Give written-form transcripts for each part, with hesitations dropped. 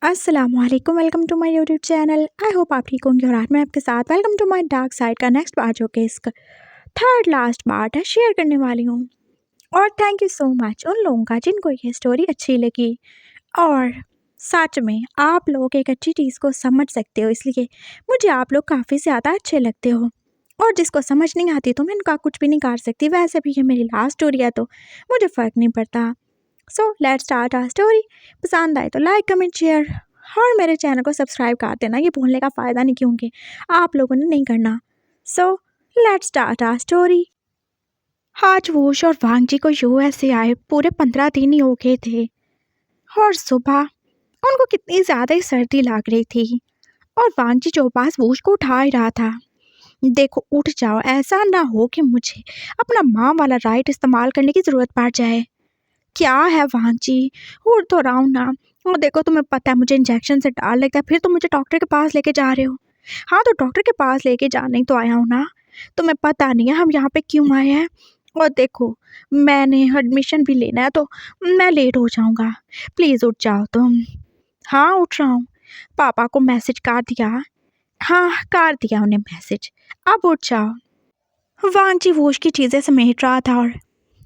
अस्सलामुअलैकुम, welcome to my YouTube channel. I hope आप ठीक होंगे और आज मैं आपके साथ welcome to my dark side का नेक्स्ट पार्ट जो कि इसका थर्ड लास्ट पार्ट है शेयर करने वाली हूँ। और थैंक यू सो मच उन लोगों का जिनको ये स्टोरी अच्छी लगी और सच में आप लोग एक अच्छी चीज़ को समझ सकते हो, इसलिए मुझे आप लोग काफ़ी ज़्यादा अच्छे लगते हो। और जिसको समझ नहीं आती तो मैं इनका कुछ भी नहीं कर सकती। वैसे भी ये मेरी लास्ट स्टोरी है तो मुझे फ़र्क नहीं पड़ता। So let's start our story. पसंद आए तो लाइक कमेंट शेयर और मेरे चैनल को सब्सक्राइब कर देना। ये भूलने का फ़ायदा नहीं क्योंकि आप लोगों ने नहीं करना। So let's start our story. आज वोश और वांग जी को यूएस से आए पूरे 15 दिन ही हो गए थे और सुबह उनको कितनी ज़्यादा ही सर्दी लग रही थी और वांग जी जो पास वोश को उठा ही रहा था। देखो उठ जाओ, ऐसा ना हो कि मुझे अपना माँ वाला राइट इस्तेमाल करने की ज़रूरत पड़ जाए। क्या है वांची, उठ तो रहा हूँ ना। और देखो तुम्हें पता है मुझे इंजेक्शन से डर लगता है, फिर तुम मुझे डॉक्टर के पास लेके जा रहे हो। हाँ तो डॉक्टर के पास लेके जाने ही तो आया हूँ ना। तुम्हें पता नहीं है हम यहाँ पे क्यों आए हैं। और देखो मैंने एडमिशन भी लेना है तो मैं लेट हो जाऊँगा। प्लीज़ उठ जाओ तुम। हाँ उठ रहा हूँ। पापा को मैसेज कर दिया। हाँ कर दिया उन्हें मैसेज। अब उठ जाओ। वांची वोश की चीज़ें समेट रहा था और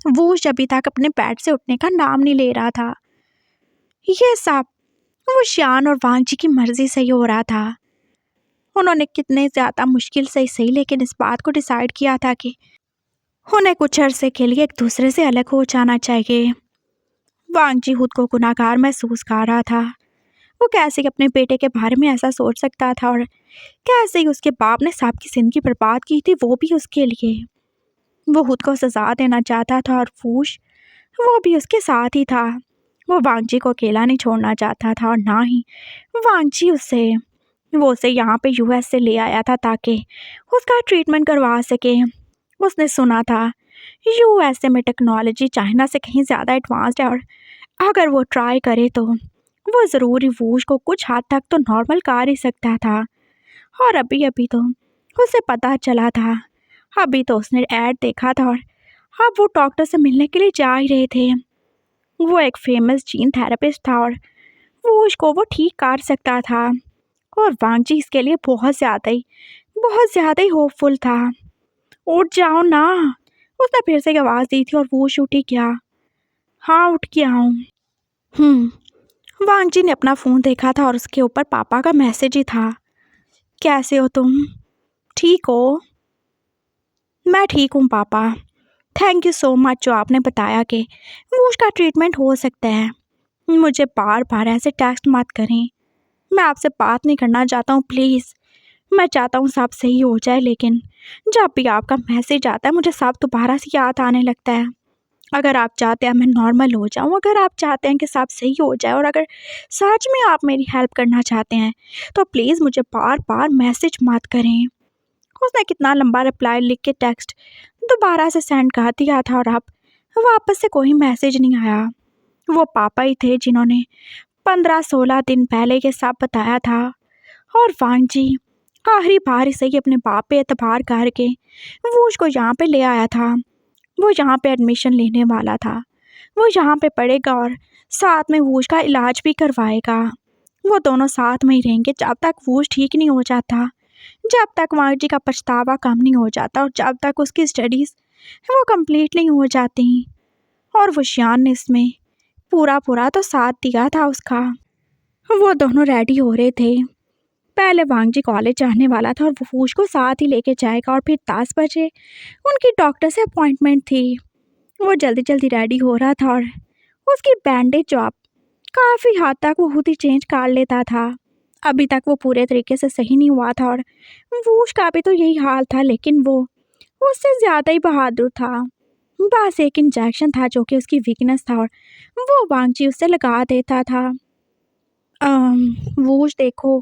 वो अभी तक अपने बेड से उठने का नाम नहीं ले रहा था। ये सब वो शान और वांग जी की मर्जी से ही हो रहा था। उन्होंने कितने ज़्यादा मुश्किल से ही सही लेकिन इस बात को डिसाइड किया था कि उन्हें कुछ अरसे के लिए एक दूसरे से अलग हो जाना चाहिए। वांग जी खुद को गुनाहगार महसूस कर रहा था। वो कैसे ही अपने बेटे के बारे में ऐसा सोच सकता था और कैसे ही उसके बाप ने सबकी जिंदगी बर्बाद की थी, वो भी उसके लिए। वो खुद को सजा देना चाहता था और फूश वो भी उसके साथ ही था। वो वांगजी को अकेला नहीं छोड़ना चाहता था और ना ही वांगजी उसे यहाँ पे यूएस से ले आया था ताकि उसका ट्रीटमेंट करवा सके। उसने सुना था यूएसए में टेक्नोलॉजी चाइना से कहीं ज़्यादा एडवांस्ड है और अगर वो ट्राई करे तो वो ज़रूर वूश को कुछ हद तक तो नॉर्मल कर ही सकता था। और अभी अभी तो उसे पता चला था, अभी तो उसने ऐड देखा था और अब वो डॉक्टर से मिलने के लिए जा ही रहे थे। वो एक फेमस जीन थेरेपिस्ट था और वो उसको वो ठीक कर सकता था। और वांगजी इसके लिए बहुत ज़्यादा ही होपफुल था। उठ जाओ ना, उसने फिर से एक आवाज़ दी थी और वो उठी क्या। हाँ उठ गया हूँ। वांगजी ने अपना फ़ोन देखा था और उसके ऊपर पापा का मैसेज ही था। कैसे हो तुम, ठीक हो? मैं ठीक हूँ पापा, थैंक यू सो मच जो आपने बताया कि वो उसका ट्रीटमेंट हो सकता है। मुझे बार बार ऐसे टेक्स्ट मत करें, मैं आपसे बात नहीं करना चाहता हूँ प्लीज़। मैं चाहता हूँ सब सही हो जाए लेकिन जब भी आपका मैसेज आता है मुझे सब दोबारा से याद आने लगता है। अगर आप चाहते हैं मैं नॉर्मल हो जाऊँ, अगर आप चाहते हैं कि सब सही हो जाए और अगर सच में आप मेरी हेल्प करना चाहते हैं तो प्लीज़ मुझे बार बार मैसेज मत करें। उसने कितना लंबा रिप्लाई लिख के टेक्स्ट दोबारा से सेंड कर दिया था और अब वापस से कोई मैसेज नहीं आया। वो पापा ही थे जिन्होंने 15-16 दिन पहले ये सब बताया था। और वांग जी आखिरी बार से ही अपने बाप पे एतबार करके वो उसको यहाँ पे ले आया था। वो यहाँ पे एडमिशन लेने वाला था, वो यहाँ पे पढ़ेगा और साथ में वो उसका इलाज भी करवाएगा। वो दोनों साथ में ही रहेंगे जब तक वो ठीक नहीं हो जाता, जब तक वांग जी का पछतावा कम नहीं हो जाता और जब तक उसकी स्टडीज़ वो कंप्लीट नहीं हो जाती। और वो शियान ने इसमें पूरा पूरा तो साथ दिया था उसका। वो दोनों रेडी हो रहे थे। पहले वांग जी कॉलेज जाने वाला था और वो फूश को साथ ही लेके जाएगा और फिर 10 बजे उनकी डॉक्टर से अपॉइंटमेंट थी। वो जल्दी जल्दी रेडी हो रहा था और उसकी बैंडेज जॉब काफ़ी हद तक वो खुद ही चेंज कर लेता था। अभी तक वो पूरे तरीके से सही नहीं हुआ था और वूश का भी तो यही हाल था, लेकिन वो उससे ज़्यादा ही बहादुर था। बस एक इंजेक्शन था जो कि उसकी वीकनेस था और वो वांगजी उससे लगा देता था। वूश देखो,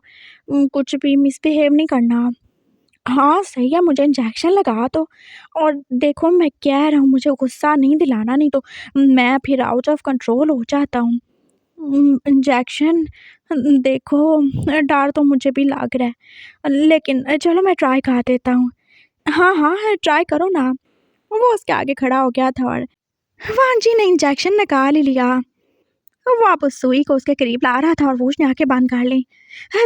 कुछ भी मिसबिहेव नहीं करना। हाँ सही है, मुझे इंजेक्शन लगा दो। और देखो मैं कह रहा हूँ मुझे गुस्सा नहीं दिलाना, नहीं तो मैं फिर आउट ऑफ कंट्रोल हो जाता हूँ। इंजेक्शन देखो, डर तो मुझे भी लग रहा है लेकिन चलो मैं ट्राई कर देता हूँ। हाँ हाँ ट्राई करो ना। वो उसके आगे खड़ा हो गया था और वांजी ने इंजेक्शन निकाल ही लिया। वो आप उस सुई को उसके करीब ला रहा था और वो उसने आंखें बंद कर ली।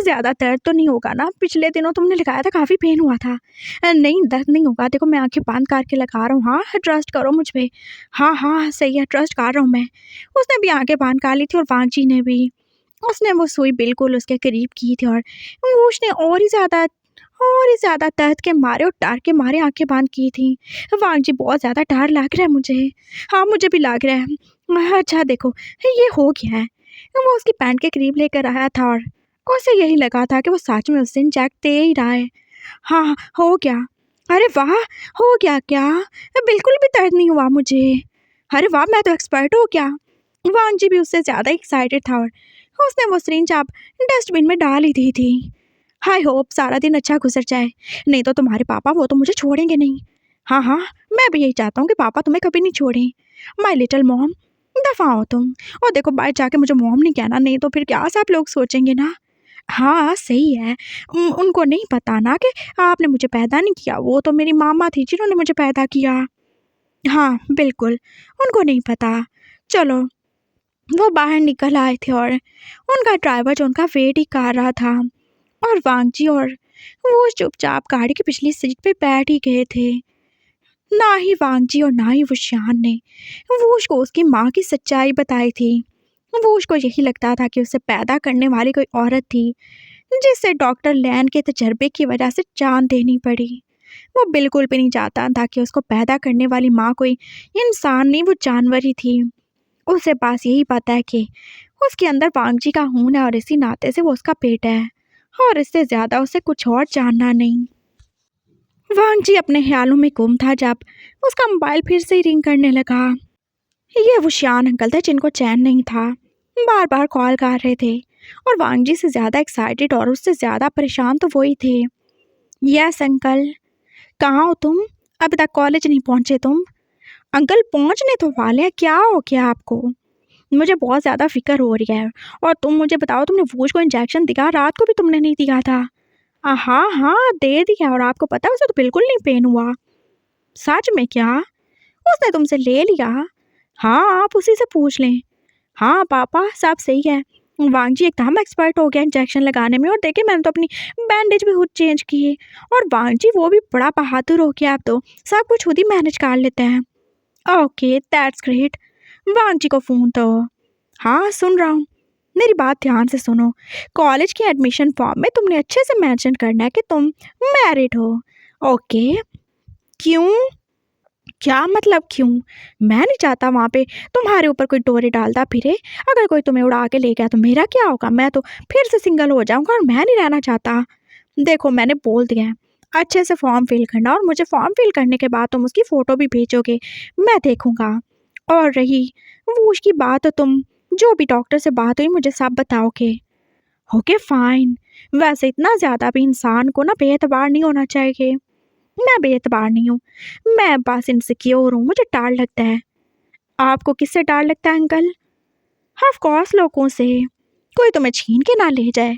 ज़्यादा दर्द तो नहीं होगा ना? पिछले दिनों तुमने लगाया था काफ़ी पेन हुआ था। नहीं दर्द नहीं होगा, देखो मैं आंखें बंद करके लगा रहा हूँ। हाँ ट्रस्ट करो मुझ पे। हाँ हाँ सही है, ट्रस्ट कर रहा हूँ मैं। उसने भी आंखें बंद कर ली थी और वांगजी ने भी। उसने वो सुई बिल्कुल उसके करीब की थी और वो उसने और ही ज़्यादा दर्द के मारे और डर के मारे आंखें बंद की थी। वांगजी बहुत ज़्यादा डर लग रहा है मुझे। हाँ मुझे भी लग रहा है। अच्छा देखो ये हो गया है। वो उसकी पैंट के करीब लेकर आया था और उसे यही लगा था कि वो सच में उस दिन जैक दे ही रहा है। हाँ हो गया। अरे वाह, हो गया क्या? बिल्कुल भी दर्द नहीं हुआ मुझे। अरे वाह, मैं तो एक्सपर्ट हो गया। वांगजी भी उससे ज़्यादा एक्साइटेड था और उसने वो सिरिंज अब डस्टबिन में डाल ही दी थी। हाई होप सारा दिन अच्छा गुजर जाए, नहीं तो तुम्हारे पापा वो तो मुझे छोड़ेंगे नहीं। हाँ हाँ, मैं भी यही चाहता हूँ कि पापा तुम्हें कभी नहीं छोड़ें। माय लिटिल मॉम, दफ़ा हो तुम। और देखो बाहर जाके मुझे मॉम नहीं कहना, नहीं तो फिर क्या सब लोग सोचेंगे ना। हाँ सही है। उनको नहीं पता ना कि आपने मुझे पैदा नहीं किया, वो तो मेरी मामा थी जिन्होंने मुझे पैदा किया। हाँ बिल्कुल, उनको नहीं पता। चलो, वो बाहर निकल आए थे और उनका ड्राइवर जो उनका वेट ही कर रहा था और वांगजी और वो चुपचाप गाड़ी की पिछली सीट पे बैठ ही गए थे। ना ही वांगजी और ना ही वुशियान ने वूश को उसकी माँ की सच्चाई बताई थी। वूश को यही लगता था कि उसे पैदा करने वाली कोई औरत थी जिससे डॉक्टर लैन के तजर्बे की वजह से जान देनी पड़ी। वो बिल्कुल भी नहीं चाहता था कि उसको पैदा करने वाली माँ कोई इंसान नहीं, वो जानवर ही थी। उसे बस यही पता है कि उसके अंदर वांगजी का खून है और इसी नाते से वो उसका पेट है और इससे ज़्यादा उसे कुछ और जानना नहीं। वांगजी अपने ख्यालों में गुम था जब उसका मोबाइल फिर से रिंग करने लगा। ये वो शान अंकल थे जिनको चैन नहीं था, बार बार कॉल कर रहे थे और वांगजी से ज़्यादा एक्साइटेड और उससे ज़्यादा परेशान तो वही थे। यस अंकल, कहाँ हो तुम? अभी तक कॉलेज नहीं पहुँचे तुम? अंकल पहुँचने तो वाले हैं, क्या हो गया आपको? मुझे बहुत ज़्यादा फिक्र हो रही है। और तुम मुझे बताओ, तुमने वूश को इंजेक्शन दिया? रात को भी तुमने नहीं दिया था? हाँ हाँ दे दिया और आपको पता है उसे तो बिल्कुल नहीं पेन हुआ। सच में क्या? उसने तुमसे ले लिया? हाँ आप उसी से पूछ लें। हाँ पापा सब सही है। वांगजी एकदम एक्सपर्ट हो गया इंजेक्शन लगाने में और देखे मैंने तो अपनी बैंडेज भी खुद चेंज की और वांगजी वो भी बड़ा बहादुर हो गया, अब तो सब कुछ खुद ही मैनेज कर लेते हैं। Okay that's great. वांगजी को फ़ोन दो। हाँ सुन रहा हूँ। मेरी बात ध्यान से सुनो। कॉलेज के एडमिशन फॉर्म में तुमने अच्छे से मेंशन करना है कि तुम मैरिड हो। ओके, क्यों? क्या मतलब क्यों? मैं नहीं चाहता वहाँ पे तुम्हारे ऊपर कोई डोरे डालता फिरे। अगर कोई तुम्हें उड़ा के ले गया तो मेरा क्या होगा? मैं तो फिर से सिंगल हो जाऊँगा और मैं नहीं रहना चाहता। देखो मैंने बोल दिया है, अच्छे से फॉर्म फिल करना और मुझे फॉर्म फिल करने के बाद तुम उसकी फ़ोटो भी भेजोगे, मैं देखूँगा। और रही वो उसकी बात, तो तुम जो भी डॉक्टर से बात हुई मुझे सब बताओगे। Okay fine. वैसे इतना ज़्यादा भी इंसान को ना बेएतबार नहीं होना चाहिए। मैं बेएतबार नहीं हूँ, मैं बस इनसिक्योर हूँ, मुझे डर लगता है। आपको किससे डर लगता है अंकल? ऑफ कोर्स लोगों से, कोई तुम्हें छीन के ना ले जाए।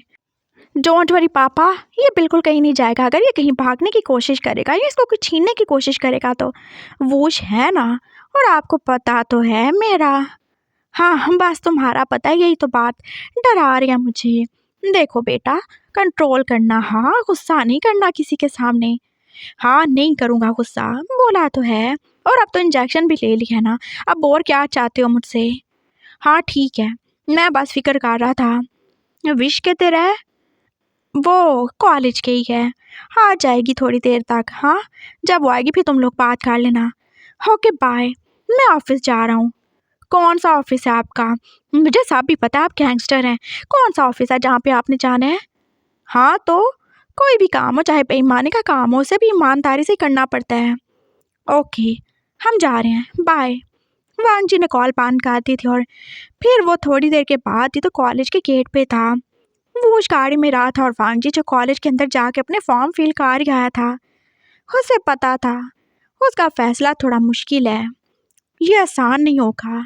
डोंट वरी पापा, ये बिल्कुल कहीं नहीं जाएगा। अगर ये कहीं भागने की कोशिश करेगा या इसको कुछ छीनने की कोशिश करेगा तो वूश है ना, और आपको पता तो है मेरा। हाँ हम बस तुम्हारा पता है, यही तो बात डरा रही है मुझे। देखो बेटा, कंट्रोल करना, हाँ गुस्सा नहीं करना किसी के सामने। हाँ नहीं करूँगा गुस्सा, बोला तो है। और अब तो इंजेक्शन भी ले लिया है ना, अब और क्या चाहते हो मुझसे? हाँ ठीक है, मैं बस फिक्र कर रहा था। विश के तेरा है? वो कॉलेज के ही है, आ जाएगी थोड़ी देर तक। हाँ जब वो आएगी फिर तुम लोग बात कर लेना। ओके बाय, मैं ऑफिस जा रहा हूँ। कौन सा ऑफिस है आपका? मुझे सब भी पता है, आप गैंगस्टर हैं। कौन सा ऑफिस है जहाँ पे आपने जाना है? हाँ तो कोई भी काम हो, चाहे बेईमानी का काम हो, उसे भी ईमानदारी से करना पड़ता है। ओके हम जा रहे हैं, बाय। वांगजी ने कॉल बंद कर दी थी और फिर वो थोड़ी देर के बाद ही तो कॉलेज के गेट पे था। वो उस गाड़ी में रहा था और वांगजी जो कॉलेज के अंदर जाके अपने फॉर्म फिल कर ही आया था। उसे पता था उसका फैसला थोड़ा मुश्किल है, ये आसान नहीं होगा।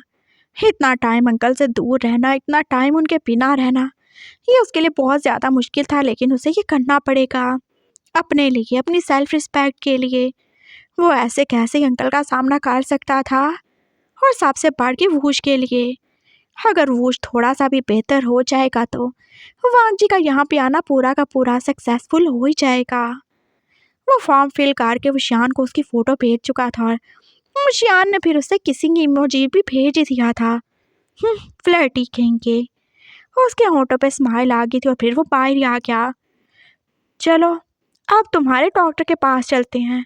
इतना टाइम अंकल से दूर रहना, इतना टाइम उनके बिना रहना, ये उसके लिए बहुत ज़्यादा मुश्किल था, लेकिन उसे ये करना पड़ेगा अपने लिए, अपनी सेल्फ रिस्पेक्ट के लिए। वो ऐसे कैसे अंकल का सामना कर सकता था, और सबसे बढ़ के वूश के लिए। अगर वो थोड़ा सा भी बेहतर हो जाएगा तो वांग जी का यहाँ पे आना पूरा का पूरा सक्सेसफुल हो ही जाएगा। वो फॉर्म फिल करके विशान को उसकी फ़ोटो भेज चुका था और विशान ने फिर उससे किसिंग इमोजी भी भेज ही दिया था। फ्लर्टी कहेंगे। उसके होंठों पे स्माइल आ गई थी और फिर वो बाहर ही आ गया। चलो अब तुम्हारे डॉक्टर के पास चलते हैं।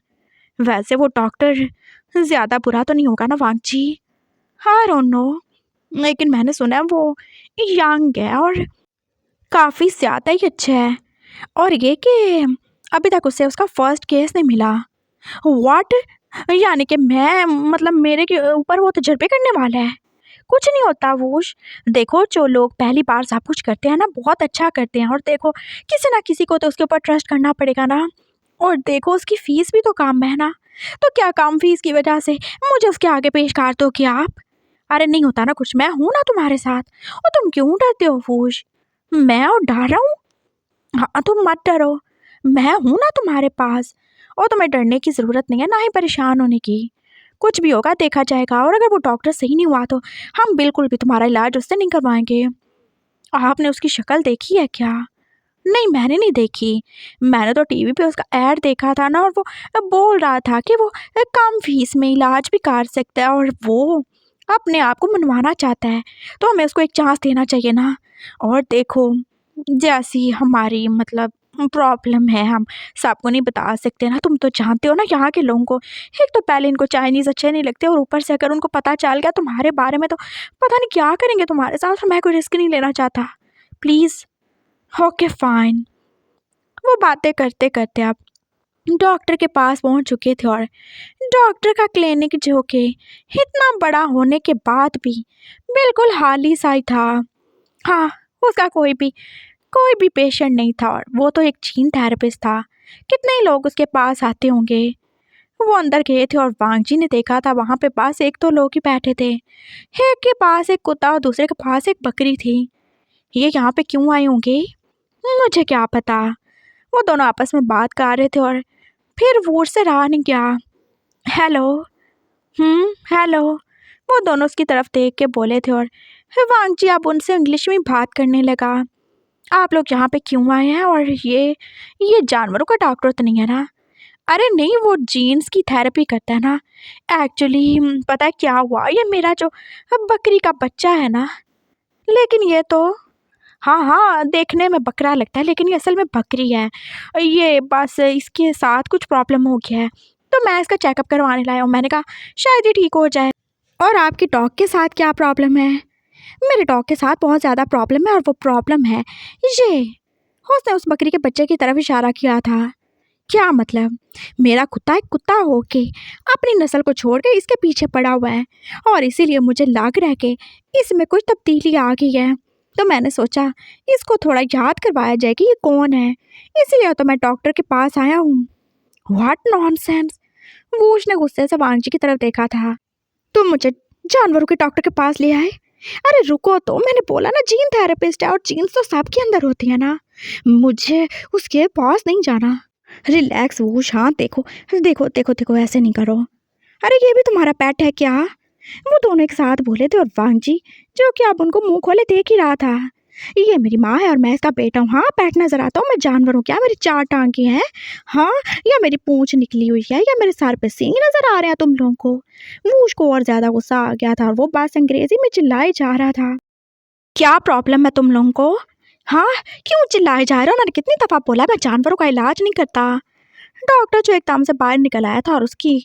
वैसे वो डॉक्टर ज़्यादा बुरा तो नहीं होगा ना वांग जी? आई डोंट नो, लेकिन मैंने सुना है वो यंग है और काफ़ी ज़्यादा ही अच्छा है। और ये कि अभी तक उसे उसका फर्स्ट केस नहीं मिला। व्हाट? यानी कि मैं मतलब मेरे के ऊपर वो तजर्बे करने वाला है? कुछ नहीं होता वूश। देखो जो लोग पहली बार सब कुछ करते हैं ना बहुत अच्छा करते हैं, और देखो किसी ना किसी को तो उसके ऊपर ट्रस्ट करना पड़ेगा ना। और देखो उसकी फीस भी तो कम है ना, तो क्या कम फीस की वजह से मुझे उसके आगे पेश कर दो क्या आप? अरे नहीं होता ना कुछ, मैं हूँ ना तुम्हारे साथ। और तुम क्यों डरते हो वूश? मैं और डर रहा हूँ? हाँ तुम मत डरो, मैं हूँ ना तुम्हारे पास। और तुम्हें डरने की ज़रूरत नहीं है, ना ही परेशान होने की। कुछ भी होगा देखा जाएगा, और अगर वो डॉक्टर सही नहीं हुआ तो हम बिल्कुल भी तुम्हारा इलाज उससे नहीं करवाएंगे। आपने उसकी शक्ल देखी है क्या? नहीं मैंने नहीं देखी, मैंने तो टीवी पे उसका ऐड देखा था ना, और वो बोल रहा था कि वो कम फीस में इलाज भी कर सकता है और वो अपने आप को मनवाना चाहता है, तो हमें उसको एक चांस देना चाहिए ना। और देखो जैसी हमारी मतलब प्रॉब्लम है हम सबको नहीं बता सकते ना, तुम तो जानते हो ना यहाँ के लोगों को। एक तो पहले इनको चाइनीज़ अच्छे नहीं लगते, और ऊपर से अगर उनको पता चल गया तुम्हारे बारे में तो पता नहीं क्या करेंगे तुम्हारे साथ, और मैं कोई रिस्क नहीं लेना चाहता। प्लीज़। Okay fine. वो बातें करते करते अब डॉक्टर के पास पहुंच चुके थे, और डॉक्टर का क्लिनिक जो कि इतना बड़ा होने के बाद भी बिल्कुल खाली सा ही था। हाँ, उसका कोई भी पेशेंट नहीं था, और वो तो एक जीन थेरेपिस्ट था। कितने ही लोग उसके पास आते होंगे। वो अंदर गए थे और वांग जी ने देखा था वहाँ पे पास एक तो लोग ही बैठे थे। एक के पास एक कुत्ता और दूसरे के पास एक बकरी थी। ये यहाँ पे क्यों आए होंगे मुझे क्या पता। वो दोनों आपस में बात कर रहे थे, और फिर वो से रहा नहीं गया। हेलो। हेलो। वो दोनों उसकी तरफ देख के बोले थे, और वांग जी अब उनसे इंग्लिश में बात करने लगा। आप लोग यहाँ पे क्यों आए हैं, और ये जानवरों का डॉक्टर तो नहीं है ना? अरे नहीं, वो जीन्स की थेरेपी करता है ना। एक्चुअली पता है क्या हुआ, ये मेरा जो बकरी का बच्चा है ना, लेकिन ये तो हाँ हाँ देखने में बकरा लगता है, लेकिन ये असल में बकरी है। ये बस इसके साथ कुछ प्रॉब्लम हो गया है, तो मैं इसका चेकअप करवाने लाया हूँ। मैंने कहा शायद ये ठीक हो जाए। और आपकी डॉग के साथ क्या प्रॉब्लम है? मेरे डॉग के साथ बहुत ज़्यादा प्रॉब्लम है, और वो प्रॉब्लम है ये। उसने उस बकरी के बच्चे की तरफ इशारा किया था। क्या मतलब? मेरा कुत्ता एक कुत्ता हो के अपनी नस्ल को छोड़ के इसके पीछे पड़ा हुआ है, और इसीलिए मुझे लग रहा है कि इसमें कुछ तब्दीली आ गई है। तो मैंने सोचा इसको थोड़ा याद करवाया जाए कि ये कौन है, इसलिए तो मैं डॉक्टर के पास आया हूँ। What nonsense! वो उसने गुस्से से वांग जी की तरफ देखा था। तुम मुझे जानवरों के डॉक्टर के पास ले आए? अरे रुको, तो मैंने बोला ना जीन थेरेपिस्ट है, और जीन्स तो सबके अंदर होती है ना, मुझे उसके पास नहीं जाना। रिलैक्स वो शांत। देखो देखो देखो देखो, ऐसे नहीं करो। अरे ये भी तुम्हारा पेट है क्या? वो दोनों एक साथ बोले थे, और वांग जी जो कि अब उनको मुंह खोले देख ही रहा था। ये मेरी माँ है और मैं इसका बेटा हूँ। हाँ पेट नजर आता हूँ मैं, जानवर हूँ क्या? मेरी 4 टांगे हैं हाँ, या मेरी पूंछ निकली हुई है, या मेरे सर पे सींग नजर आ रहे हैं तुम लोगों को? वो उसको और ज्यादा गुस्सा आ गया था, और वो बात अंग्रेजी में चिल्लाए जा रहा था। क्या प्रॉब्लम है तुम लोगों को? हाँ, क्यों चिल्लाए जा रहे हो? मैंने कितनी दफ़ा बोला मैं जानवरों का इलाज नहीं करता। डॉक्टर जो एकदम से बाहर निकल आया था, और उसकी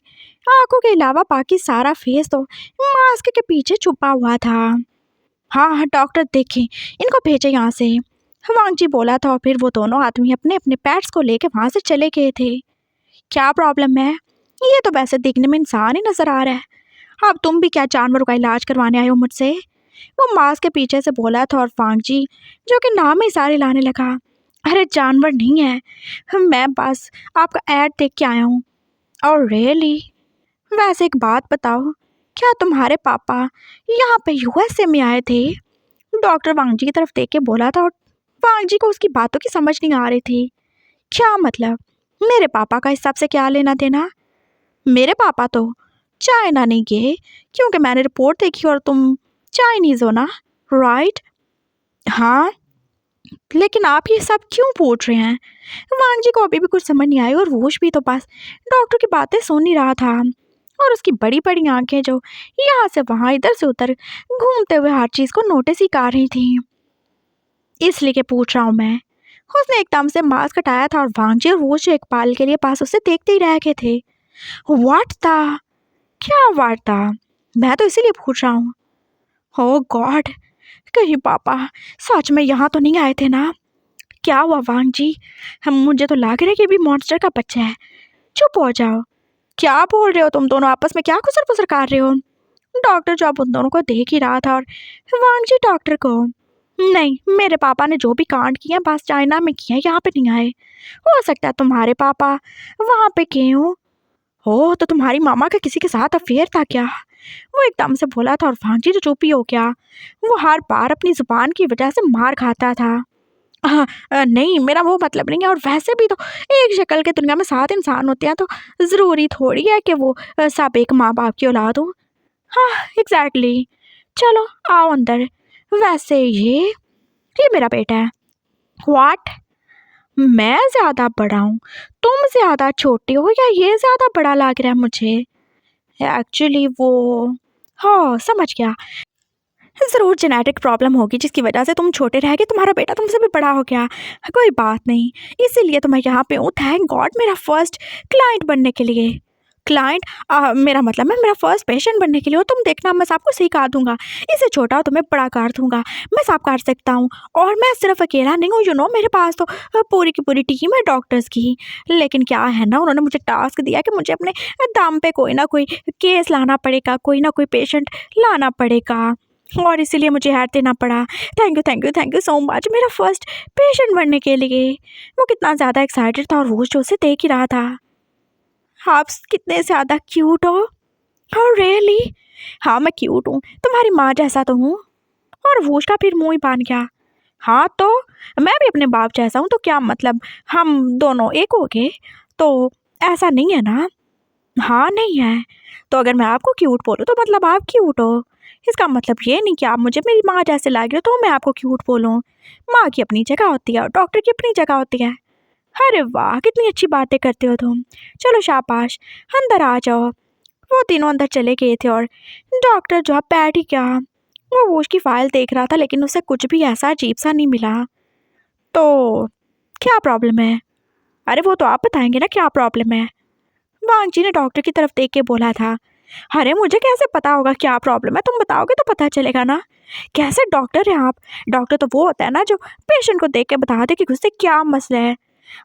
आंखों के अलावा बाकी सारा फेस तो मास्क के पीछे छुपा हुआ था। हाँ हाँ डॉक्टर देखें, इनको भेजे यहाँ से, वांग जी बोला था। और फिर वो दोनों आदमी अपने अपने पेट्स को लेके वहाँ से चले गए थे। क्या प्रॉब्लम है? ये तो वैसे देखने में इंसान ही नजर आ रहा है। अब तुम भी क्या जानवरों का इलाज करवाने आए हो मुझसे? वो मास्क के पीछे से बोला था, और वांग जी जो कि नाम ही सारे लाने लगा। अरे जानवर नहीं है, मैं बस आपका ऐड देख के आया हूँ। और रियली? वैसे एक बात बताओ, क्या तुम्हारे पापा यहाँ पे यूएसए में आए थे? डॉक्टर वांग जी की तरफ देख के बोला था, और वांग जी को उसकी बातों की समझ नहीं आ रही थी। क्या मतलब? मेरे पापा का इस सब से क्या लेना देना? मेरे पापा तो चाइना नहीं गए, क्योंकि मैंने रिपोर्ट देखी और तुम चाइनीज़ हो ना। राइट? हाँ, लेकिन आप ये सब क्यों पूछ रहे हैं? वांग जी को अभी भी कुछ समझ नहीं आई और वोश भी तो बस डॉक्टर की बातें सुन ही रहा था और उसकी बड़ी बड़ी आंखें जो यहाँ से वहाँ इधर से उधर घूमते हुए हर चीज़ को नोटिस ही कर रही थी। इसलिए के पूछ रहा हूँ मैं। उसने एकदम से मास्क हटाया था और वांग जी और वोश एक पल के लिए पास उसे देखते ही रह गए थे। व्हाट था? क्या व्हाट था? मैं तो इसीलिए पूछ रहा हूँ। ओ गॉड, कहीं पापा सच में यहाँ तो नहीं आए थे ना? क्या हुआ वांग जी? हम मुझे तो लग रहा है कि भी मॉन्स्टर का बच्चा है। चुप हो जाओ। क्या बोल रहे हो तुम दोनों आपस में, क्या खुसर फुसर कर रहे हो? डॉक्टर जो अब उन दोनों को देख ही रहा था और वांग जी डॉक्टर को, नहीं मेरे पापा ने जो भी कांड किए हैं बस चाइना में किए हैं, यहाँ पे नहीं आए। हो सकता है तुम्हारे पापा वहाँ पे गए हो तो तुम्हारी मामा का किसी के साथ अफेयर था क्या? वो एकदम से बोला था और वांग जी तो चुप ही हो गया। वो हर बार अपनी जुबान की वजह से मार खाता था। हाँ, नहीं मेरा वो मतलब नहीं है और वैसे भी तो एक शक्ल के दुनिया में 7 इंसान होते हैं तो ज़रूरी थोड़ी है कि वो सब एक माँ बाप की औलाद हो। हाँ, एग्जैक्टली। चलो आओ अंदर। वैसे ये मेरा बेटा है। व्हाट? मैं ज़्यादा बड़ा हूँ, तुम ज़्यादा छोटे हो या ये ज़्यादा बड़ा लग रहा है मुझे? एक्चुअली वो, हाँ समझ गया। ज़रूर जेनेटिक प्रॉब्लम होगी जिसकी वजह से तुम छोटे रह गए, तुम्हारा बेटा तुमसे भी बड़ा हो गया। कोई बात नहीं, इसीलिए तो मैं यहाँ पे हूँ, थैंक गॉड, मेरा फर्स्ट क्लाइंट बनने के लिए। क्लाइंट? मेरा मतलब है मेरा फर्स्ट पेशेंट बनने के लिए हो। तुम देखना मैं सबको सिखा दूंगा। इसे छोटा हो तो मैं बड़ा कर दूंगा। मैं सब कर सकता हूँ और मैं सिर्फ अकेला नहीं हूँ, मेरे पास तो पूरी की पूरी टीम है डॉक्टर्स की। लेकिन क्या है ना, उन्होंने मुझे टास्क दिया कि मुझे अपने दम पे कोई ना कोई केस लाना पड़ेगा, कोई ना कोई पेशेंट लाना पड़ेगा और इसीलिए मुझे हार देना पड़ा। Thank you thank you thank you so much मेरा फर्स्ट पेशेंट बनने के लिए। वो कितना ज़्यादा एक्साइटेड था और वो जो उसे देख ही रहा था। आप कितने ज़्यादा क्यूट हो। Oh really? हाँ मैं क्यूट हूँ, तुम्हारी माँ जैसा तो हूँ। और वो उसका फिर मुँह ही बान गया। हाँ तो मैं भी अपने बाप जैसा हूँ, तो क्या मतलब हम दोनों एक हो गए? तो ऐसा नहीं है ना? हाँ नहीं है। तो अगर मैं आपको क्यूट बोलूँ तो मतलब आप क्यूट हो। इसका मतलब ये नहीं कि आप मुझे मेरी माँ जैसे लग रहे हो तो मैं आपको क्यूट बोलूँ। माँ की अपनी जगह होती है और डॉक्टर की अपनी जगह होती है। अरे वाह, कितनी अच्छी बातें करते हो तुम। चलो शाबाश, अंदर आ जाओ। वो तीनों अंदर चले गए थे और डॉक्टर जो है बैठ ही गया। वो उसकी फाइल देख रहा था लेकिन उसे कुछ भी ऐसा अजीब सा नहीं मिला। तो क्या प्रॉब्लम है? अरे वो तो आप बताएंगे ना क्या प्रॉब्लम है। वांग जी ने डॉक्टर की तरफ देख के बोला था। अरे मुझे कैसे पता होगा क्या प्रॉब्लम है, तुम बताओगे तो पता चलेगा ना। कैसे डॉक्टर हैं आप? डॉक्टर तो वो होता है ना जो पेशेंट को देख के बता दे कि उससे क्या मसला है।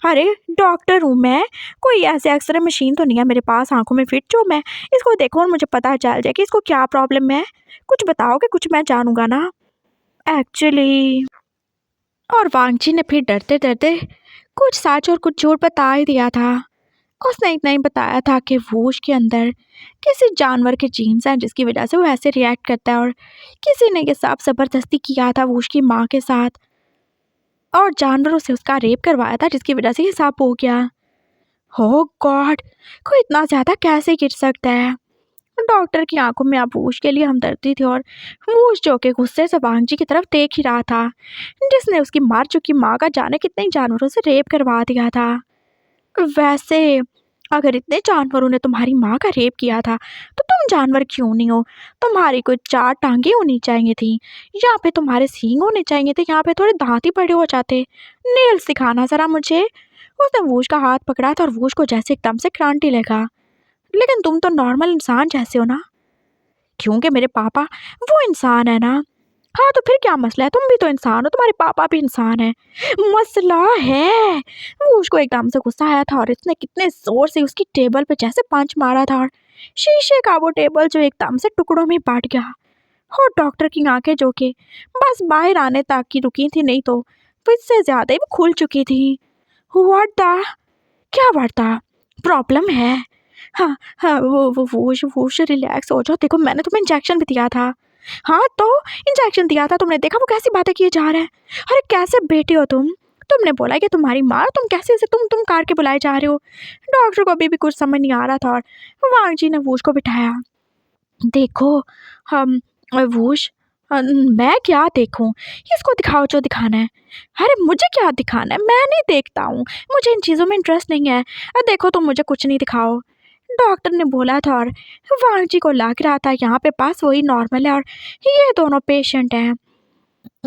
अरे डॉक्टर हूँ मैं, कोई ऐसे एक्सरे मशीन तो नहीं है मेरे पास आंखों में फिट जो मैं इसको देखूँ और मुझे पता चल जाए कि इसको क्या प्रॉब्लम है। कुछ बताओगे, कुछ मैं जानूंगा ना एक्चुअली। और वांग जी ने फिर डरते डरते कुछ सच और कुछ झूठ बता ही दिया था। उसने इतना ही बताया था कि वोश के अंदर किसी जानवर के जीन्स हैं जिसकी वजह से वो ऐसे रिएक्ट करता है और किसी ने ये सब ज़बरदस्ती किया था वोश की माँ के साथ और जानवरों से उसका रेप करवाया था जिसकी वजह से ये सब हो गया। हो गॉड, कोई इतना ज़्यादा कैसे गिर सकता है? डॉक्टर की आंखों में अब वोश के लिए हमदर्दी थी और वोश जो के गुस्से से वांग जी की तरफ देख ही रहा था जिसने उसकी मार चुकी माँ का जाने कितने जानवरों से रेप करवा दिया था। वैसे अगर इतने जानवरों ने तुम्हारी माँ का रेप किया था तो तुम जानवर क्यों नहीं हो? तुम्हारी कोई 4 टांगे होनी चाहिए थी, यहाँ पे तुम्हारे सींग होने चाहिए थे, यहाँ पे थोड़े दांत ही बड़े हो जाते। नेल्स दिखाना ज़रा मुझे। उसने वोश का हाथ पकड़ा था और वोश को जैसे एकदम से क्रांति लगा। लेकिन तुम तो नॉर्मल इंसान जैसे हो ना। क्योंकि मेरे पापा वो इंसान है ना। हाँ तो फिर क्या मसला है, तुम भी तो इंसान हो, तुम्हारे पापा भी इंसान है। मसला है। वो उसको एकदम से गुस्सा आया था और इसने कितने जोर से उसकी टेबल पे जैसे पंच मारा था और शीशे का वो टेबल जो एकदम से टुकड़ों में बट गया। और डॉक्टर की आंखें जो कि बस बाहर आने तक की रुकी थी, नहीं तो इससे ज्यादा ही वो खुल चुकी थी। व्हाट द, क्या बात था? प्रॉब्लम है? हाँ हाँ, वो रिलैक्स हो जाओ, देखो मैंने तुम्हें इंजेक्शन भी दिया था। हाँ तो इंजेक्शन दिया था, तुमने देखा वो कैसी बातें किए जा रहे हैं। अरे कैसे बेटे हो तुम? तुमने बोला कि तुम्हारी माँ, तुम कैसे इसे तुम कार के बुलाए जा रहे हो? डॉक्टर को अभी भी कुछ समझ नहीं आ रहा था और वांग जी ने वूश को बिठाया। देखो हम वूश, मैं क्या देखूं? इसको दिखाओ जो दिखाना है। अरे मुझे क्या दिखाना है, मैं नहीं देखता हूँ, मुझे इन चीज़ों में इंटरेस्ट नहीं है। देखो तुम मुझे कुछ नहीं दिखाओ। डॉक्टर ने बोला था और वांग जी को लग रहा था यहाँ पे पास वही नॉर्मल है और ये दोनों पेशेंट हैं।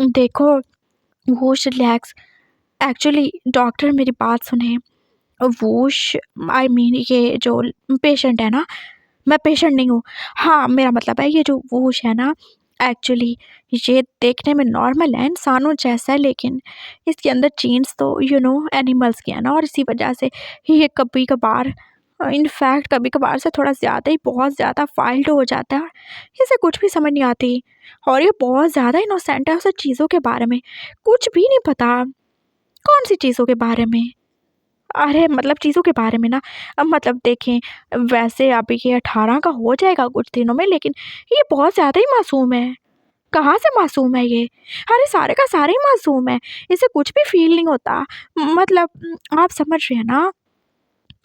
देखो वोश रिलैक्स। एक्चुअली डॉक्टर मेरी बात सुने। वोश आई मीन ये जो पेशेंट है ना, मैं पेशेंट नहीं हूँ। हाँ मेरा मतलब है ये जो वोश है ना, एक्चुअली ये देखने में नॉर्मल है, इंसानों जैसा है, लेकिन इसके अंदर जीन्स तो एनिमल्स की है ना, और इसी वजह से ये कभी कभार, इनफैक्ट कभी कभार से थोड़ा ज़्यादा ही, बहुत ज़्यादा वाइल्ड हो जाता है और इसे कुछ भी समझ नहीं आती। और ये बहुत ज़्यादा इनोसेंट है, उसे चीज़ों के बारे में कुछ भी नहीं पता। कौन सी चीज़ों के बारे में? अरे मतलब चीज़ों के बारे में ना, अब मतलब देखें, वैसे अभी ये 18 का हो जाएगा कुछ दिनों में, लेकिन ये बहुत ज़्यादा ही मासूम है। कहाँ से मासूम है ये? अरे सारे का सारा ही मासूम है, इसे कुछ भी फ़ील नहीं होता। मतलब आप समझ रहे हैं ना?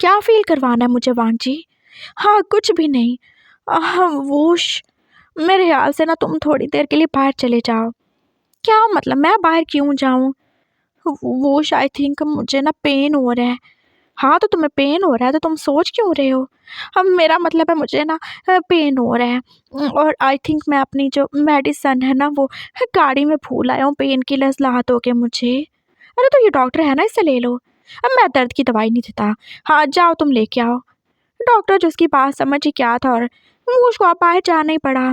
क्या फ़ील करवाना है मुझे वांग जी? हाँ, कुछ भी नहीं। वोश, मेरे ख़्याल से ना तुम थोड़ी देर के लिए बाहर चले जाओ। क्या मतलब मैं बाहर क्यों जाऊँ? वोश आई थिंक मुझे ना पेन हो रहा है। हाँ, तो तुम्हें पेन हो रहा है तो तुम सोच क्यों रहे हो? अब मेरा मतलब है मुझे ना पेन हो रहा है। और आई थिंक मैं अपनी जो मेडिसिन है ना वो गाड़ी में भूल आया हूँ, पेन किलर्स ला दोगे मुझे? अरे तो ये डॉक्टर है ना, इससे ले लो। अब मैं दर्द की दवाई नहीं देता। हाँ, जाओ तुम लेके आओ। डॉक्टर जो उसकी बात समझ ही क्या था और वो उसको अब बाहर जाना ही पड़ा।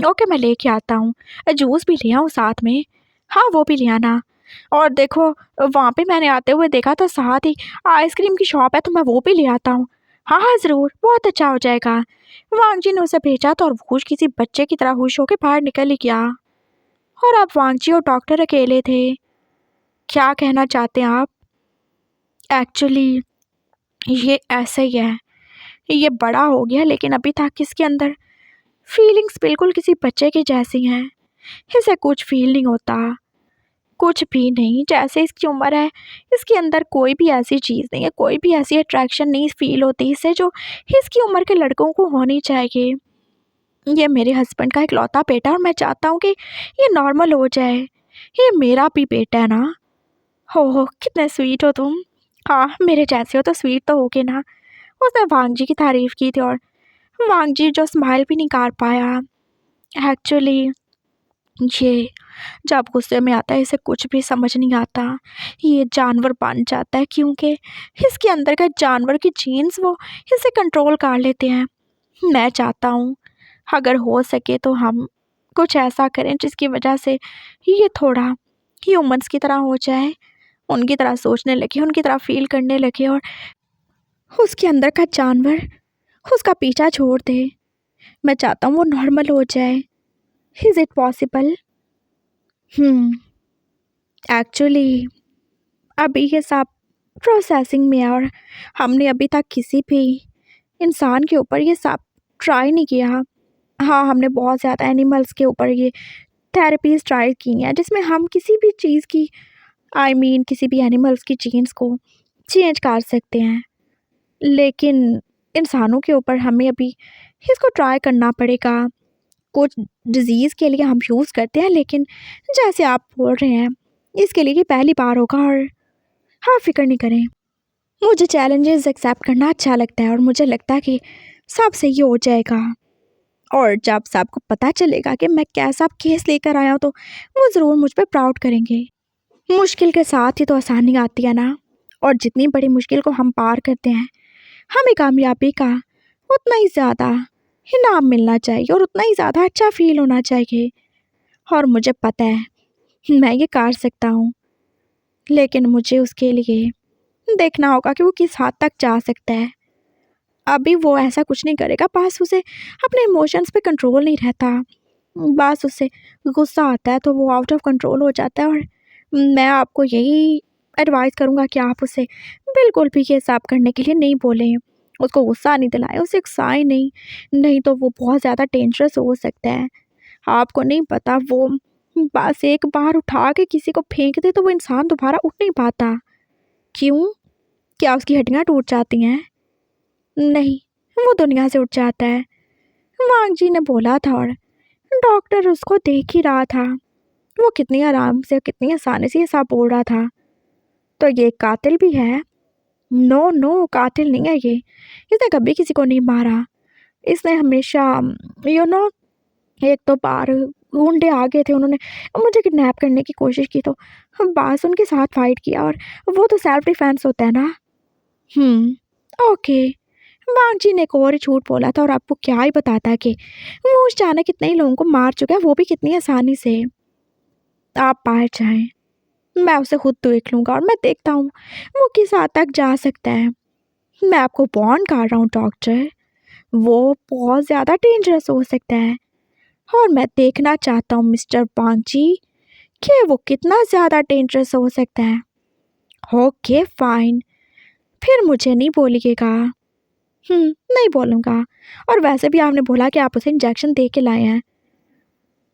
ओके मैं लेके आता हूँ। जूस भी ले आऊँ साथ में? हाँ, वो भी ले आना। और देखो वहाँ पे मैंने आते हुए देखा था साथ ही आइसक्रीम की शॉप है, तो मैं वो भी ले आता हूँ। हाँ, हाँ, ज़रूर, बहुत अच्छा हो जाएगा। वांग जी ने उसे भेजा तो और वोश किसी बच्चे की तरह खुश होकर बाहर निकल ही गया। और अब वांग जी और डॉक्टर अकेले थे। क्या कहना चाहते हैं आप? एक्चुअली ये ऐसा ही है। ये बड़ा हो गया लेकिन अभी तक इसके अंदर फीलिंग्स बिल्कुल किसी बच्चे की जैसी हैं। इसे कुछ फ़ील नहीं होता, कुछ भी नहीं। जैसे इसकी उम्र है, इसके अंदर कोई भी ऐसी चीज़ नहीं है, कोई भी ऐसी अट्रैक्शन नहीं फ़ील होती इसे जो इसकी उम्र के लड़कों को होनी चाहिए। ये मेरे हस्बैंड का इकलौता बेटा और मैं चाहता हूँ कि ये नॉर्मल हो जाए। ये मेरा भी बेटा है ना। हो कितने स्वीट हो तुम। हाँ, मेरे जैसे हो तो स्वीट तो होगे ना। उसने वांग जी की तारीफ़ की थी और वांग जी जो स्माइल भी नहीं कर पाया। एक्चुअली ये जब गुस्से में आता है इसे कुछ भी समझ नहीं आता। ये जानवर बन जाता है क्योंकि इसके अंदर का जानवर की जीन्स वो इसे कंट्रोल कर लेते हैं। मैं चाहता हूँ अगर हो सके तो हम कुछ ऐसा करें जिसकी वजह से ये थोड़ा ह्यूमंस की तरह हो जाए, उनकी तरह सोचने लगे, उनकी तरह फील करने लगे और उसके अंदर का जानवर उसका पीछा छोड़ दे। मैं चाहता हूँ वो नॉर्मल हो जाए। Is it possible? एक्चुअली अभी ये सब प्रोसेसिंग में है और हमने अभी तक किसी भी इंसान के ऊपर ये सब ट्राई नहीं किया। हाँ, हमने बहुत ज़्यादा एनिमल्स के ऊपर ये थेरेपीज़ ट्राई की हैं जिसमें हम किसी भी चीज़ की, आई मीन किसी भी एनिमल्स की जीन्स को चेंज कर सकते हैं, लेकिन इंसानों के ऊपर हमें अभी इसको ट्राई करना पड़ेगा। कुछ डिज़ीज़ के लिए हम यूज़ करते हैं, लेकिन जैसे आप बोल रहे हैं इसके लिए ये पहली बार होगा और हाँ, फ़िक्र नहीं करें। मुझे चैलेंजेस एक्सेप्ट करना अच्छा लगता है और मुझे लगता है कि सब सही हो जाएगा। और जब सबको पता चलेगा कि मैं कैसा केस लेकर आया हूँ तो वो ज़रूर मुझ पे प्राउड करेंगे। मुश्किल के साथ ही तो आसानी आती है ना, और जितनी बड़ी मुश्किल को हम पार करते हैं हमें कामयाबी का उतना ही ज़्यादा इनाम मिलना चाहिए और उतना ही ज़्यादा अच्छा फील होना चाहिए। और मुझे पता है मैं ये कर सकता हूँ, लेकिन मुझे उसके लिए देखना होगा कि वो किस हद तक जा सकता है। अभी वो ऐसा कुछ नहीं करेगा, बस उसे अपने इमोशंस पे कंट्रोल नहीं रहता। बस उसे गुस्सा आता है तो वो आउट ऑफ कंट्रोल हो जाता है और मैं आपको यही एडवाइस करूँगा कि आप उसे बिल्कुल भी ये सब करने के लिए नहीं बोलें। उसको गुस्सा नहीं दिलाएं, उसे उकसाएं नहीं, नहीं तो वो बहुत ज़्यादा डेंजरस हो सकता है। आपको नहीं पता, वो बस एक बार उठा के किसी को फेंक दे तो वो इंसान दोबारा उठ नहीं पाता। क्यों? क्या उसकी हड्डियाँ टूट जाती हैं? नहीं, वो दुनिया से उठ जाता है। वांग जी ने बोला था और डॉक्टर उसको देख ही रहा था। वो कितनी आराम से, कितनी आसानी से ये सब बोल रहा था। तो ये कातिल भी है? नो नो, कातिल नहीं है ये। इसने कभी किसी को नहीं मारा। इसने हमेशा यू नो एक तो बार गुंडे आ गए थे, उन्होंने मुझे किडनैप करने की कोशिश की तो बस उनके साथ फाइट किया, और वो तो सेल्फ डिफेंस होता है ना। ओके। बागजी ने एक और ही झूठ बोला था, और आपको क्या ही बताता कि वो उस जाने कितने ही लोगों को मार चुका है, वो भी कितनी आसानी से। आप बाहर जाएं, मैं उसे खुद देख लूँगा, और मैं देखता हूँ वो किस हद तक जा सकता है। मैं आपको वार्न कर रहा हूँ डॉक्टर, वो बहुत ज़्यादा डेंजरस हो सकता है, और मैं देखना चाहता हूँ मिस्टर बागजी कि वो कितना ज़्यादा डेंजरस हो सकता है। ओके फाइन, फिर मुझे नहीं बोलिएगा। नहीं बोलूँगा। और वैसे भी आपने बोला कि आप उसे इंजेक्शन दे के लाए हैं।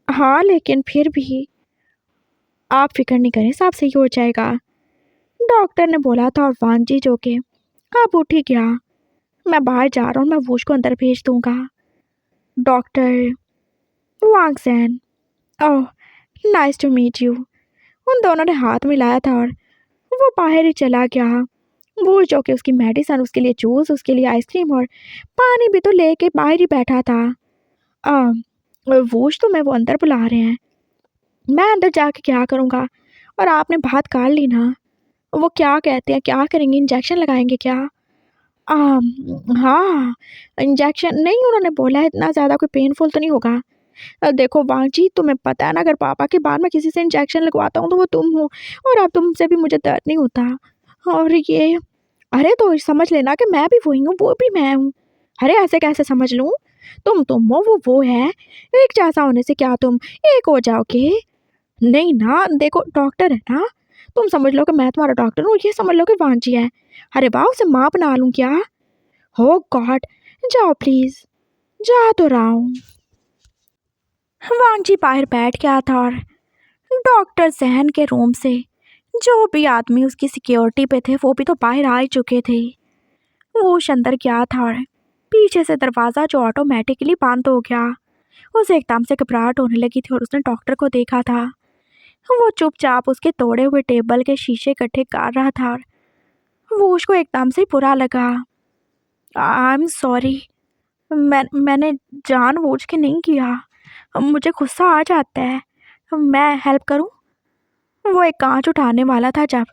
हाँ, लेकिन फिर भी आप फ़िक्र नहीं करें, सब सही हो जाएगा, डॉक्टर ने बोला था। और वांगजी जो कि अब उठ ही गया। मैं बाहर जा रहा हूँ, मैं वूश को अंदर भेज दूँगा। Doctor Wang san, oh nice to meet you. उन दोनों ने हाथ मिलाया था और वो बाहर ही चला गया। वो जो कि उसकी मेडिसिन, उसके लिए जूस, उसके लिए आइसक्रीम और पानी भी तो लेके बाहर ही बैठा था। वोश तो मैं वो अंदर बुला रहे हैं, मैं अंदर जाके क्या करूँगा? और आपने बात कर ली ना, वो क्या कहते हैं, क्या करेंगे, इंजेक्शन लगाएंगे क्या? हाँ, इंजेक्शन नहीं, उन्होंने बोला है इतना ज़्यादा कोई पेनफुल तो नहीं होगा। देखो बांजी, तुम्हें पता है ना, अगर पापा के बाद मैं किसी से इंजेक्शन लगवाता हूँ तो वो तुम हो, और अब तुमसे भी मुझे दर्द नहीं होता। और ये अरे तो समझ लेना कि मैं भी वही हूँ, वो भी मैं हूँ। अरे ऐसे कैसे समझ लूँ? तुम हो, वो है। एक जैसा होने से क्या तुम एक हो जाओगे? नहीं ना, देखो डॉक्टर है ना, तुम समझ लो कि मैं तुम्हारा डॉक्टर हूँ, ये समझ लो कि वांजी है। अरे वाह, उसे माँ बना लूँ क्या? हो गॉड, जाओ प्लीज़, जा तो रहा हूँ। वांजी बाहर बैठ गया था, और डॉक्टर जहन के रूम से जो भी आदमी उसकी सिक्योरिटी पे थे वो भी तो बाहर आ ही चुके थे। वो अंदर गया था, और पीछे से दरवाज़ा जो ऑटोमेटिकली बंद हो गया। उसे एकदम से घबराहट होने लगी थी, और उसने डॉक्टर को देखा था। वो चुपचाप उसके तोड़े हुए टेबल के शीशे इकट्ठे कर रहा था, और वो उसको एकदम से बुरा लगा। आई एम सॉरी, मैंने जानबूझ के नहीं किया, मुझे गुस्सा आ जाता है, मैं हेल्प करूं? वो एक कांच उठाने वाला था जब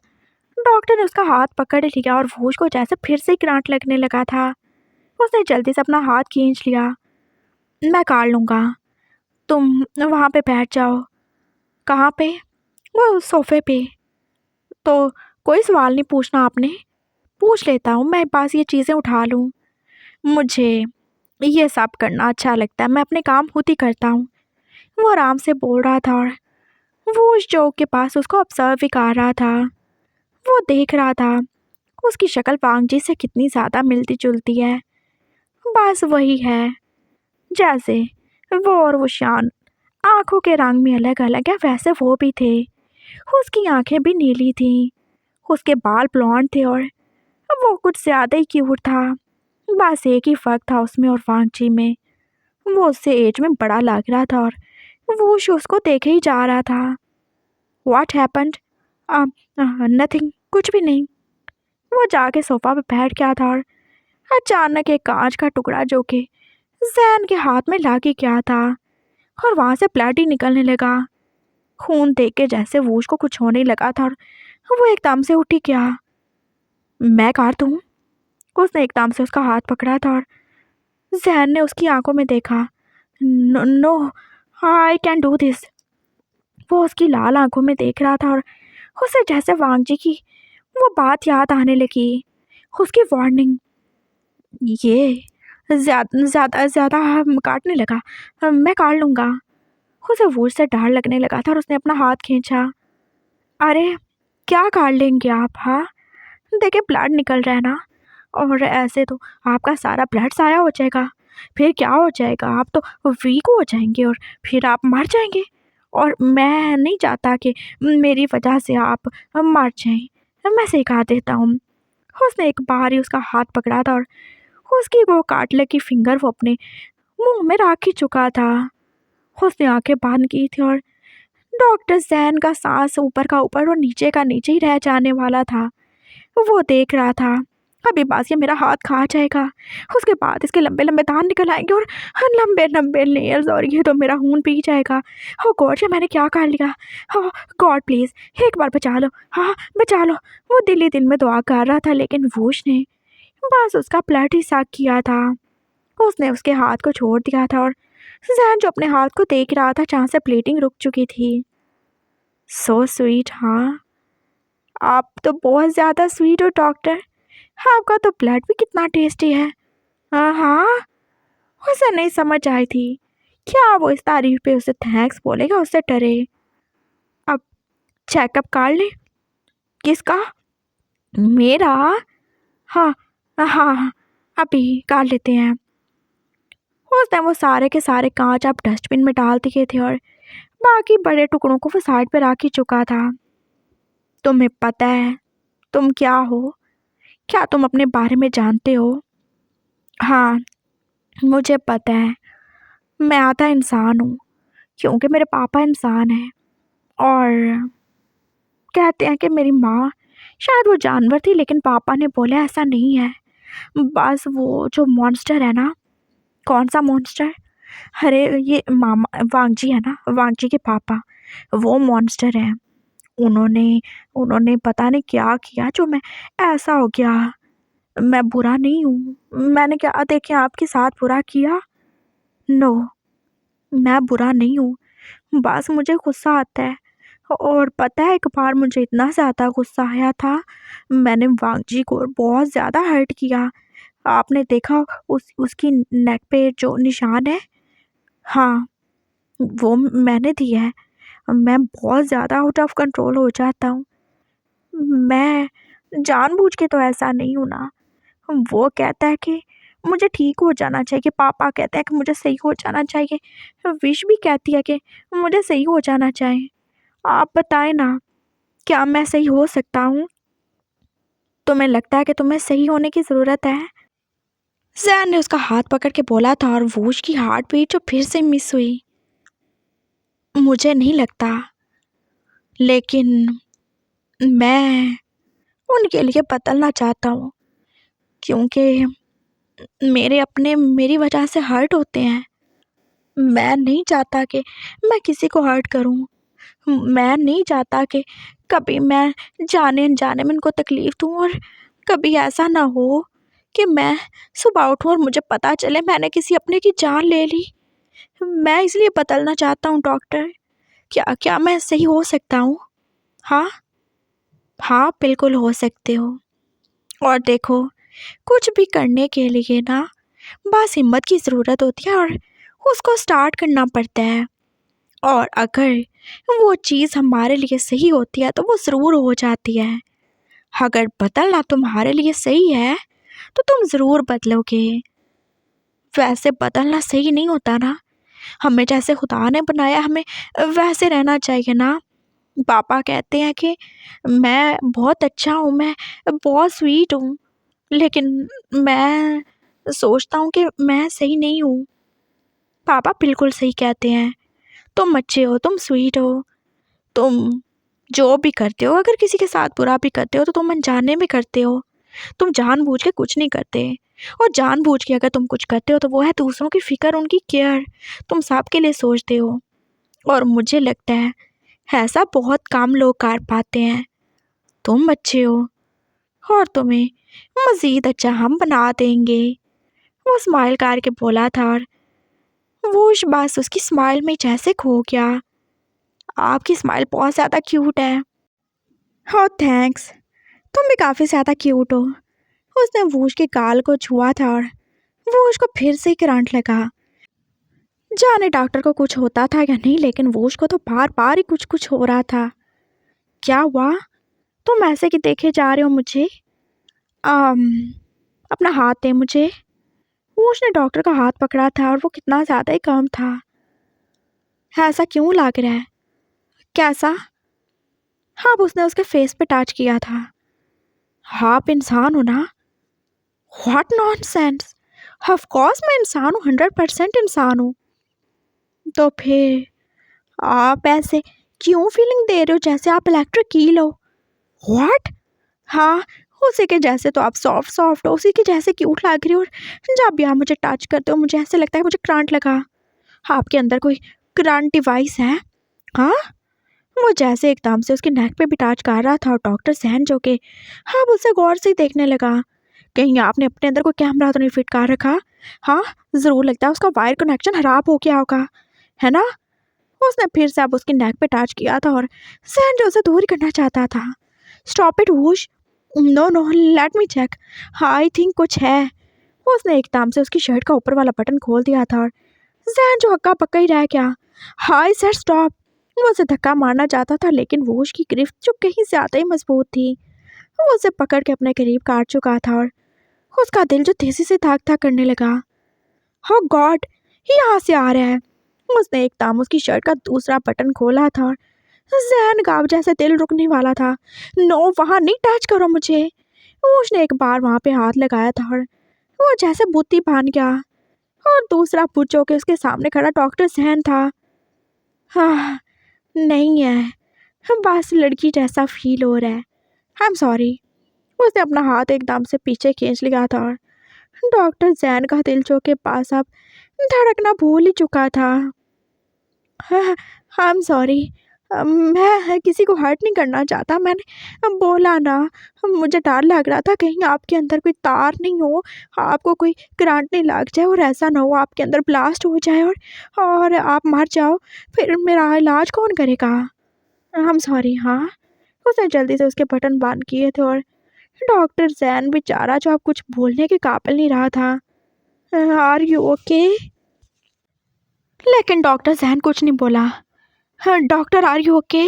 डॉक्टर ने उसका हाथ पकड़ लिया, और वो उसको जैसे फिर से करंट लगने लगा था। उसने जल्दी से अपना हाथ खींच लिया। मैं काट लूँगा, तुम वहाँ पे बैठ जाओ। कहाँ पे? वो सोफ़े पे। तो कोई सवाल नहीं पूछना आपने? पूछ लेता हूँ, मैं पास ये चीज़ें उठा लूँ। मुझे ये सब करना अच्छा लगता है, मैं अपने काम खुद ही करता हूँ। वो आराम से बोल रहा था, और वो उस जो के पास उसको ऑब्जर्व भी कर रहा था। वो देख रहा था उसकी शक्ल वांगजी से कितनी ज़्यादा मिलती जुलती है। बस वही है, जैसे वो और वो शान आँखों के रंग में अलग अलग है, वैसे वो भी थे। उसकी आंखें भी नीली थीं, उसके बाल ब्लॉन्ड थे, और वो कुछ ज़्यादा ही क्यूट था। बस एक ही फ़र्क था उसमें और वांगची में, वो उससे एज में बड़ा लग रहा था, और वो उसको देखे ही जा रहा था। What happened? नथिंग, कुछ भी नहीं। वो जाके सोफ़ा पे बैठ गया था, और अचानक एक कांच का टुकड़ा जो कि जैन के हाथ में लग ही गया था, और वहाँ से ब्लड ही निकलने लगा। खून देख के जैसे वो उसको कुछ होने लगा था, और वो एकदम से उठ ही गया। मैं काट दूँ? उसने एकदम से उसका हाथ पकड़ा था, और जैन ने उसकी आंखों में देखा। No no, I can do this. वो उसकी लाल आंखों में देख रहा था, और उसे जैसे वांगजी की वो बात याद आने लगी, उसकी वार्निंग। ये ज़्यादा ज़्यादा ज़्यादा काटने लगा, मैं काट लूँगा। उसे वो से डर लगने लगा था, और उसने अपना हाथ खींचा। अरे क्या काट लेंगे आप? हाँ, देखिए ब्लड निकल रहा है ना, और ऐसे तो आपका सारा ब्लड ज़ाया हो जाएगा। फिर क्या हो जाएगा, आप तो वीक हो जाएंगे, और फिर आप मर जाएंगे, और मैं नहीं चाहता कि मेरी वजह से आप मर जाएं। मैं सिखा देता हूँ। उसने एक बार ही उसका हाथ पकड़ा था, और उसकी वो काट लगी फिंगर वो अपने मुंह में रख ही चुका था। उसने आंखें बंद की थी और डॉक्टर जैन का सांस ऊपर का ऊपर और नीचे का नीचे ही रह जाने वाला था। वो देख रहा था, अभी बास ये मेरा हाथ खा जाएगा, उसके बाद इसके लंबे लंबे दांत निकल आएंगे और लंबे लंबे नेल्स, और ये तो मेरा खून पी जाएगा। हो गॉड, ये मैंने क्या कर लिया। हाँ गॉड प्लीज़ एक बार बचा लो, हाँ बचा लो। वो दिल ही दिल में दुआ कर रहा था, लेकिन वूश ने बस उसका ब्लड ही साफ किया था। उसने उसके हाथ को छोड़ दिया था और जैन जो अपने हाथ को देख रहा था जहाँ से प्लेटिंग रुक चुकी थी। सो स्वीट, हाँ आप तो बहुत ज़्यादा स्वीट हो डॉक्टर, आपका तो ब्लड भी कितना टेस्टी है। हाँ हाँ, उसे नहीं समझ आई थी क्या वो इस तारीफ पे उसे थैंक्स बोलेगा, उससे डरे। अब चेकअप कर ले। किसका? मेरा? हाँ हाँ हाँ, अभी कर लेते हैं। उसने वो सारे के सारे कांच आप डस्टबिन में डाल दिए थे और बाकी बड़े टुकड़ों को वो साइड पे रख ही चुका था। तुम्हें पता है तुम क्या हो? क्या तुम अपने बारे में जानते हो? हाँ मुझे पता है, मैं आधा इंसान हूँ क्योंकि मेरे पापा इंसान हैं, और कहते हैं कि मेरी माँ शायद वो जानवर थी, लेकिन पापा ने बोला ऐसा नहीं है। बस वो जो मॉन्स्टर है ना। कौन सा मॉन्स्टर? अरे ये मामा वांगजी है ना, वांगजी के पापा, वो मॉन्स्टर है। उन्होंने उन्होंने पता नहीं क्या किया जो मैं ऐसा हो गया। मैं बुरा नहीं हूँ, मैंने क्या देखे आपके साथ बुरा किया? नो, मैं बुरा नहीं हूँ, बस मुझे गुस्सा आता है। और पता है एक बार मुझे इतना ज़्यादा गुस्सा आया था, मैंने वांगजी को बहुत ज़्यादा हर्ट किया। आपने देखा उसकी नेक पे जो निशान है? हाँ वो मैंने दिया है। मैं बहुत ज़्यादा आउट ऑफ कंट्रोल हो जाता हूँ। मैं जानबूझ के तो ऐसा नहीं हूँ ना। वो कहता है कि मुझे ठीक हो जाना चाहिए, पापा कहते हैं कि मुझे सही हो जाना चाहिए, विश भी कहती है कि मुझे सही हो जाना चाहिए। आप बताएं ना, क्या मैं सही हो सकता हूँ? तुम्हें लगता है कि तुम्हें सही होने की ज़रूरत है? जैन ने उसका हाथ पकड़ के बोला था और वो उसकी हार्ट बीट जो फिर से मिस हुई। मुझे नहीं लगता, लेकिन मैं उनके लिए बदलना चाहता हूँ क्योंकि मेरे अपने मेरी वजह से हर्ट होते हैं। मैं नहीं चाहता कि मैं किसी को हर्ट करूँ। मैं नहीं चाहता कि कभी मैं जाने अनजाने में उनको तकलीफ़ दूँ, और कभी ऐसा ना हो कि मैं सुबह उठूँ और मुझे पता चले मैंने किसी अपने की जान ले ली। मैं इसलिए बदलना चाहता हूँ डॉक्टर। क्या क्या मैं सही हो सकता हूँ? हाँ हाँ बिल्कुल हो सकते हो। और देखो, कुछ भी करने के लिए ना बस हिम्मत की ज़रूरत होती है और उसको स्टार्ट करना पड़ता है। और अगर वो चीज़ हमारे लिए सही होती है तो वो ज़रूर हो जाती है। अगर बदलना तुम्हारे लिए सही है तो तुम ज़रूर बदलोगे। वैसे बदलना सही नहीं होता ना, हमें जैसे खुदा ने बनाया हमें वैसे रहना चाहिए ना। पापा कहते हैं कि मैं बहुत अच्छा हूँ, मैं बहुत स्वीट हूँ, लेकिन मैं सोचता हूँ कि मैं सही नहीं हूँ। पापा बिल्कुल सही कहते हैं, तुम अच्छे हो, तुम स्वीट हो, तुम जो भी करते हो, अगर किसी के साथ बुरा भी करते हो तो तुम अनजाने में करते हो। तुम जानबूझ के कुछ नहीं करते, और जानबूझ के अगर तुम कुछ करते हो तो वो है दूसरों की फ़िक्र, उनकी केयर। तुम सबके लिए सोचते हो, और मुझे लगता है ऐसा बहुत कम लोग कर पाते हैं। तुम अच्छे हो और तुम्हें मज़ीद अच्छा हम बना देंगे। वो स्माइल करके बोला था और वो बस उसकी स्माइल में जैसे खो गया। आपकी स्माइल बहुत ज़्यादा क्यूट है। हो थैंक्स, तुम भी काफ़ी ज़्यादा क्यूट हो। उसने वूश के गाल को छुआ था और वूश को फिर से करंट लगा। जाने डॉक्टर को कुछ होता था या नहीं, लेकिन वूश को तो बार बार ही कुछ कुछ हो रहा था। क्या हुआ? तुम ऐसे कि देखे जा रहे हो मुझे? आम, अपना हाथ दे मुझे। वूश ने डॉक्टर का हाथ पकड़ा था और वो कितना ज़्यादा ही कम था। ऐसा क्यों लग रहा है? कैसा? हाँ, उसने उसके फेस पे टच किया था। हाँ, आप इंसान हो ना? What nonsense! ऑफ कोर्स मैं इंसान हूँ, 100% इंसान हूँ। तो फिर आप ऐसे क्यों फीलिंग दे रहे हो जैसे आप इलेक्ट्रिक ईल हो? व्हाट? हाँ, उसी के जैसे तो आप सॉफ्ट सॉफ्ट हो, उसी के जैसे क्यूट लग रही हो, और जब भी आप मुझे टच करते हो मुझे ऐसे लगता है मुझे करंट लगा। आपके अंदर कोई करंट डिवाइस है? हाँ? वो जैसे एकदम से उसके नेक पे भी टच कर रहा था और डॉक्टर सहन जो के हाँ उसे गौर से ही देखने लगा। कहीं आपने अपने अंदर कोई कैमरा तो नहीं फिट कर रखा? हाँ, ज़रूर लगता है उसका वायर कनेक्शन खराब हो गया होगा, है ना? उसने फिर से अब उसके नेक पे टच किया था और सहन जो उसे दूर करना चाहता था। Stop it Woosh. No no, let me check. हाँ, आई थिंक कुछ है। उसने एकदम से उसकी शर्ट का ऊपर वाला बटन खोल दिया था और जहन जो हक्का पक्का ही रह गया। Hi sir stop. वो उसे धक्का मारना चाहता था लेकिन वो उसकी गिरफ्त जो कहीं ज्यादा ही मजबूत थी, वो उसे पकड़ के अपने करीब काट चुका था और उसका दिल जो तेजी से धक धक करने लगा। हो गॉड, ये यहाँ से आ रहा है। उसने एकदम उसकी शर्ट का दूसरा बटन खोला था और जहन गाँव जैसे दिल रुकने वाला था। नो, वहाँ नहीं टच करो मुझे। उसने एक बार वहाँ पे हाथ लगाया था और वो जैसे बुत्ती बांध गया और दूसरा पुच्चो के उसके सामने खड़ा डॉक्टर सहन था। हाँ, नहीं है, बस लड़की जैसा फील हो रहा है। आई एम सॉरी। उसने अपना हाथ एकदम से पीछे खींच लिया था और डॉक्टर जैन का दिल जो के पास अब धड़कना भूल ही चुका था। हाँ, आई एम सॉरी। मैं किसी को हर्ट नहीं करना चाहता, मैंने बोला ना। मुझे डर लग रहा था कहीं आपके अंदर कोई तार नहीं हो, आपको कोई करंट नहीं लग जाए और ऐसा ना हो आपके अंदर ब्लास्ट हो जाए और आप मर जाओ, फिर मेरा इलाज कौन करेगा? आई एम सॉरी। हाँ, उसने जल्दी से उसके बटन बंद किए थे और डॉक्टर जैन बेचारा जो अब कुछ बोलने के काबिल नहीं रहा था। Are you okay? लेकिन डॉक्टर जैन कुछ नहीं बोला। हाँ, doctor are you okay?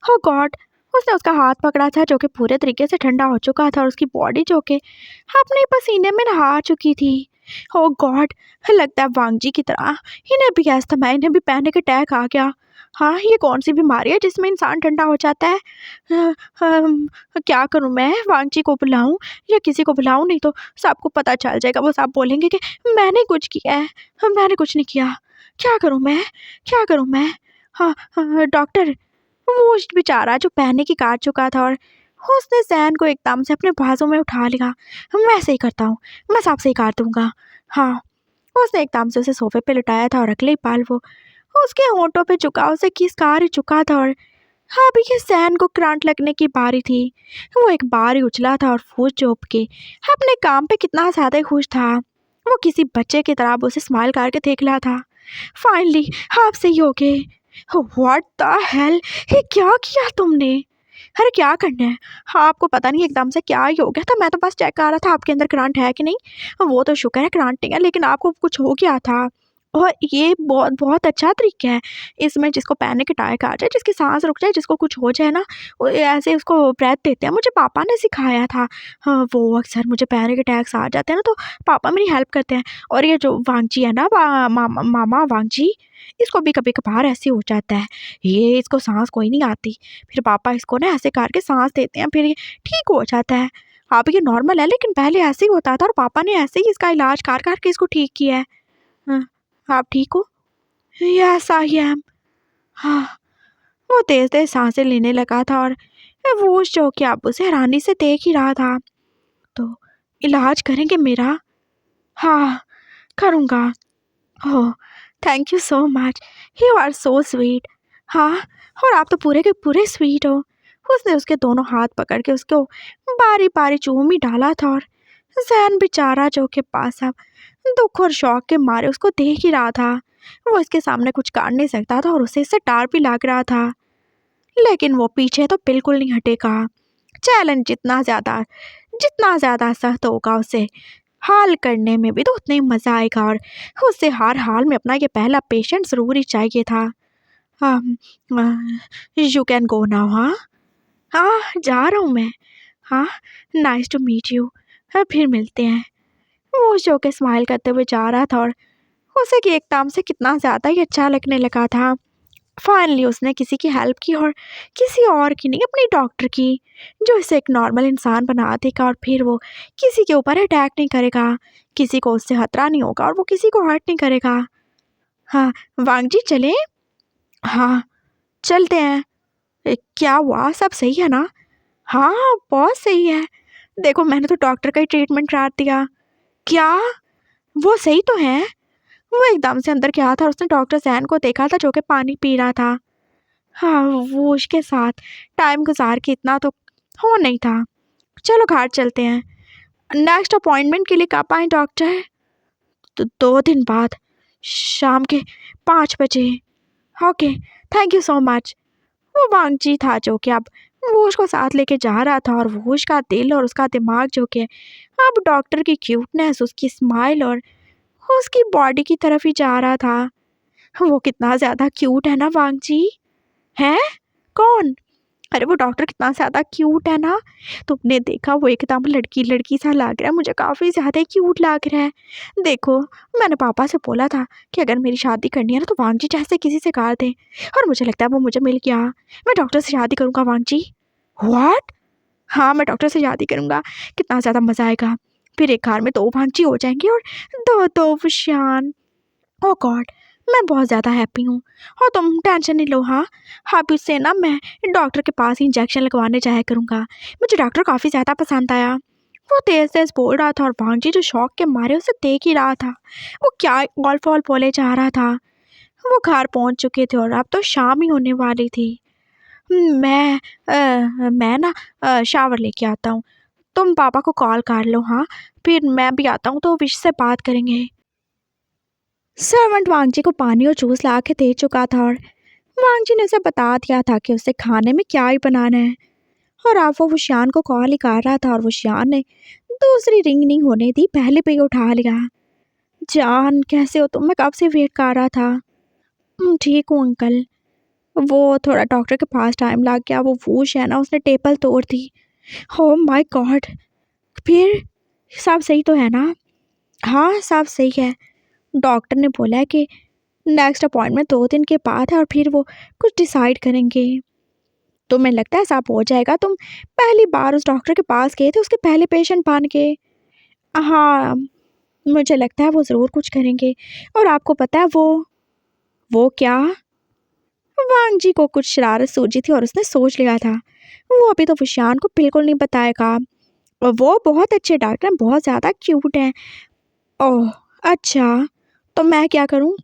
Oh God. उसने उसका हाथ पकड़ा था जो कि पूरे तरीके से ठंडा हो चुका था और उसकी बॉडी जो कि अपने पसीने में नहा चुकी थी। हो गॉड, लगता है वांगजी की तरह इन्हें भी अस्थमा, इन्हें भी पैनिक अटैक आ गया। हाँ, ये कौन सी बीमारी है जिसमें इंसान ठंडा हो जाता है? क्या करूं मैं? वांगजी को बुलाऊं या किसी को बुलाऊं? नहीं तो सबको पता चल जाएगा, वो सब बोलेंगे कि मैंने कुछ किया है। मैंने कुछ नहीं किया। क्या करूं मैं? क्या करूं मैं? हाँ हाँ डॉक्टर। वो उस बेचारा जो पैनिक ही काट चुका था और उसने जैन को एकदम से अपने बाजू में उठा लिया। मैं ऐसे ही करता हूँ, मैं सबसे ही काट दूंगा। हाँ, उसने एकदम से उसे सोफे पे लिटाया था और अगले पल वो उसके होंठों पे झुका उसे किस कार ही चुका था और हाँ अभी ये जैन को करंट लगने की बारी थी। वो एक बार ही उछला था और फूस चौंक के अपने काम पे कितना ज़्यादा खुश था। वो किसी बच्चे की तरह अब उसे स्माइल करके देख रहा था। फाइनली आप सही हो गए। व्हाट द हेल, ये क्या किया तुमने? अरे क्या करना है? हाँ, आपको पता नहीं एकदम से क्या ही हो गया था। मैं तो बस चेक कर रहा था आपके अंदर करंट है कि नहीं। वो तो शुक्र है करंट नहीं है, लेकिन आपको कुछ हो गया था। और ये बहुत बहुत अच्छा तरीका है इसमें, जिसको पैनिक अटैक आ जाए, जिसकी सांस रुक जाए, जिसको कुछ हो जाए ना, वो ऐसे उसको ब्रेथ देते हैं। मुझे पापा ने सिखाया था। हाँ, वो अक्सर मुझे पैनिक अटैक्स आ जाते हैं ना, तो पापा मेरी हेल्प करते हैं। और ये जो वांगजी है ना, मामा वांगजी, इसको भी कभी कभार ऐसे हो जाता है। ये इसको सांस कोई नहीं आती, फिर पापा इसको ना ऐसे करके सांस देते हैं, फिर ये ठीक हो जाता है। अब ये नॉर्मल है, लेकिन पहले ऐसे ही होता था और पापा ने ऐसे ही इसका इलाज कर करके इसको ठीक किया है। हाँ, आप ठीक हो? Yes I am. हाँ, वो तेज तेज सांसें लेने लगा था और वो जो कि अब उसे हैरानी से देख ही रहा था। तो इलाज करेंगे मेरा? हाँ, करूँगा। Oh, thank you so much, you are so sweet. हाँ, और आप तो पूरे के पूरे स्वीट हो। उसने उसके दोनों हाथ पकड़ के उसको बारी बारी चूम ही डाला था और जैन बेचारा जो के पास अब दुख और शौक के मारे उसको देख ही रहा था। वो इसके सामने कुछ कर नहीं सकता था और उसे इससे डर भी लग रहा था, लेकिन वो पीछे तो बिल्कुल नहीं हटेगा। चैलेंज जितना ज़्यादा सख्त होगा उसे हाल करने में भी तो उतना ही मज़ा आएगा और उसे हर हाल में अपना ये पहला पेशेंट ज़रूर ही चाहिए था। You can go now. हाँ हाँ, जा रहा हूँ मैं। हाँ, नाइस टू मीट यू। हाँ, फिर मिलते हैं। वो शो के स्माइल करते हुए जा रहा था और उसे कि एकदम से कितना ज़्यादा ही अच्छा लगने लगा था। फाइनली उसने किसी की हेल्प की और किसी और की नहीं, अपनी डॉक्टर की, जो इसे एक नॉर्मल इंसान बना देगा और फिर वो किसी के ऊपर अटैक नहीं करेगा, किसी को उससे खतरा नहीं होगा और वो किसी को हर्ट नहीं करेगा। हाँ, वांग जी चलें? हाँ, चलते हैं। क्या हुआ? सब सही है ना? हाँ, बहुत सही है। देखो मैंने तो डॉक्टर का ही ट्रीटमेंट करा दिया। क्या? वो सही तो है? वो एकदम से अंदर गया था और उसने डॉक्टर ज़ैन को देखा था जो कि पानी पी रहा था। हाँ, वो उसके साथ टाइम गुज़ार के इतना तो हो नहीं था। चलो घाट चलते हैं। नेक्स्ट अपॉइंटमेंट के लिए कब आएँ डॉक्टर? तो 2 दिन बाद, शाम के 5 बजे। Okay, thank you so much. वो वांगजी था जो कि अब वो उसको साथ लेके जा रहा था और वो उसका दिल और उसका दिमाग जो कि अब डॉक्टर की क्यूटनेस, उसकी स्माइल और उसकी बॉडी की तरफ ही जा रहा था। वो कितना ज़्यादा क्यूट है ना वांगजी? हैं? कौन? अरे वो डॉक्टर कितना ज़्यादा क्यूट है ना? तुमने देखा वो एकदम लड़की-लड़की सा लग रहा है, मुझे काफ़ी ज़्यादा क्यूट लग रहा है। देखो, मैंने पापा से बोला था कि अगर मेरी शादी करनी है ना तो वांगजी जैसे किसी से कर दें और मुझे लगता है वो मुझे मिल गया। मैं डॉक्टर से शादी करूँगा वांगजी। व्हाट? हाँ, मैं डॉक्टर से शादी करूँगा। कितना ज़्यादा मज़ा आएगा। फिर एक घर में 2 वांगजी हो जाएँगे और 2-2 वशियान। ओह गॉड! मैं बहुत ज़्यादा हैप्पी हूँ और तुम टेंशन नहीं लो हाँ। अभी से ना मैं डॉक्टर के पास ही इंजेक्शन लगवाने जाया करूँगा। मुझे डॉक्टर काफ़ी ज़्यादा पसंद आया। वो तेज़-तेज़ बोल रहा था और भांजी जो शौक के मारे उसे देख ही रहा था। वो क्या ऑल-फॉल बोले जा रहा था। वो घर पहुँच चुके थे और अब तो शाम ही होने वाली थी। मैं ना शावर लेके आता हूँ। तुम पापा को कॉल कर लो हाँ, फिर मैं भी आता हूँ तो विश से बात करेंगे। सर्वेंट वांगजी को पानी और जूस ला के दे चुका था और वांगजी ने उसे बता दिया था कि उसे खाने में क्या ही बनाना है और अब वो वुशियान को कॉल ही कर रहा था और वुशियान ने दूसरी रिंग नहीं होने दी, पहले पे ही उठा लिया। जान कैसे हो तुम? मैं कब से वेट कर रहा था। ठीक हूँ अंकल। वो थोड़ा डॉक्टर के पास टाइम लग गया, वो वूश है ना उसने टेबल तोड़ दी। हो माय गॉड! फिर सब सही तो है ना? हाँ सब सही है। डॉक्टर ने बोला है कि नेक्स्ट अपॉइंटमेंट 2 दिन के बाद है और फिर वो कुछ डिसाइड करेंगे। तुम्हें लगता है सब हो जाएगा? तुम पहली बार उस डॉक्टर के पास गए थे उसके पहले पेशेंट बन के। हाँ, मुझे लगता है वो ज़रूर कुछ करेंगे और आपको पता है वो क्या? वांग जी को कुछ शरारत सूझी थी और उसने सोच लिया था। वो अभी तो विशान को बिल्कुल नहीं बताएगा और वो बहुत अच्छे डॉक्टर हैं, बहुत ज़्यादा क्यूट हैं। ओह! अच्छा, तो मैं क्या करूँ?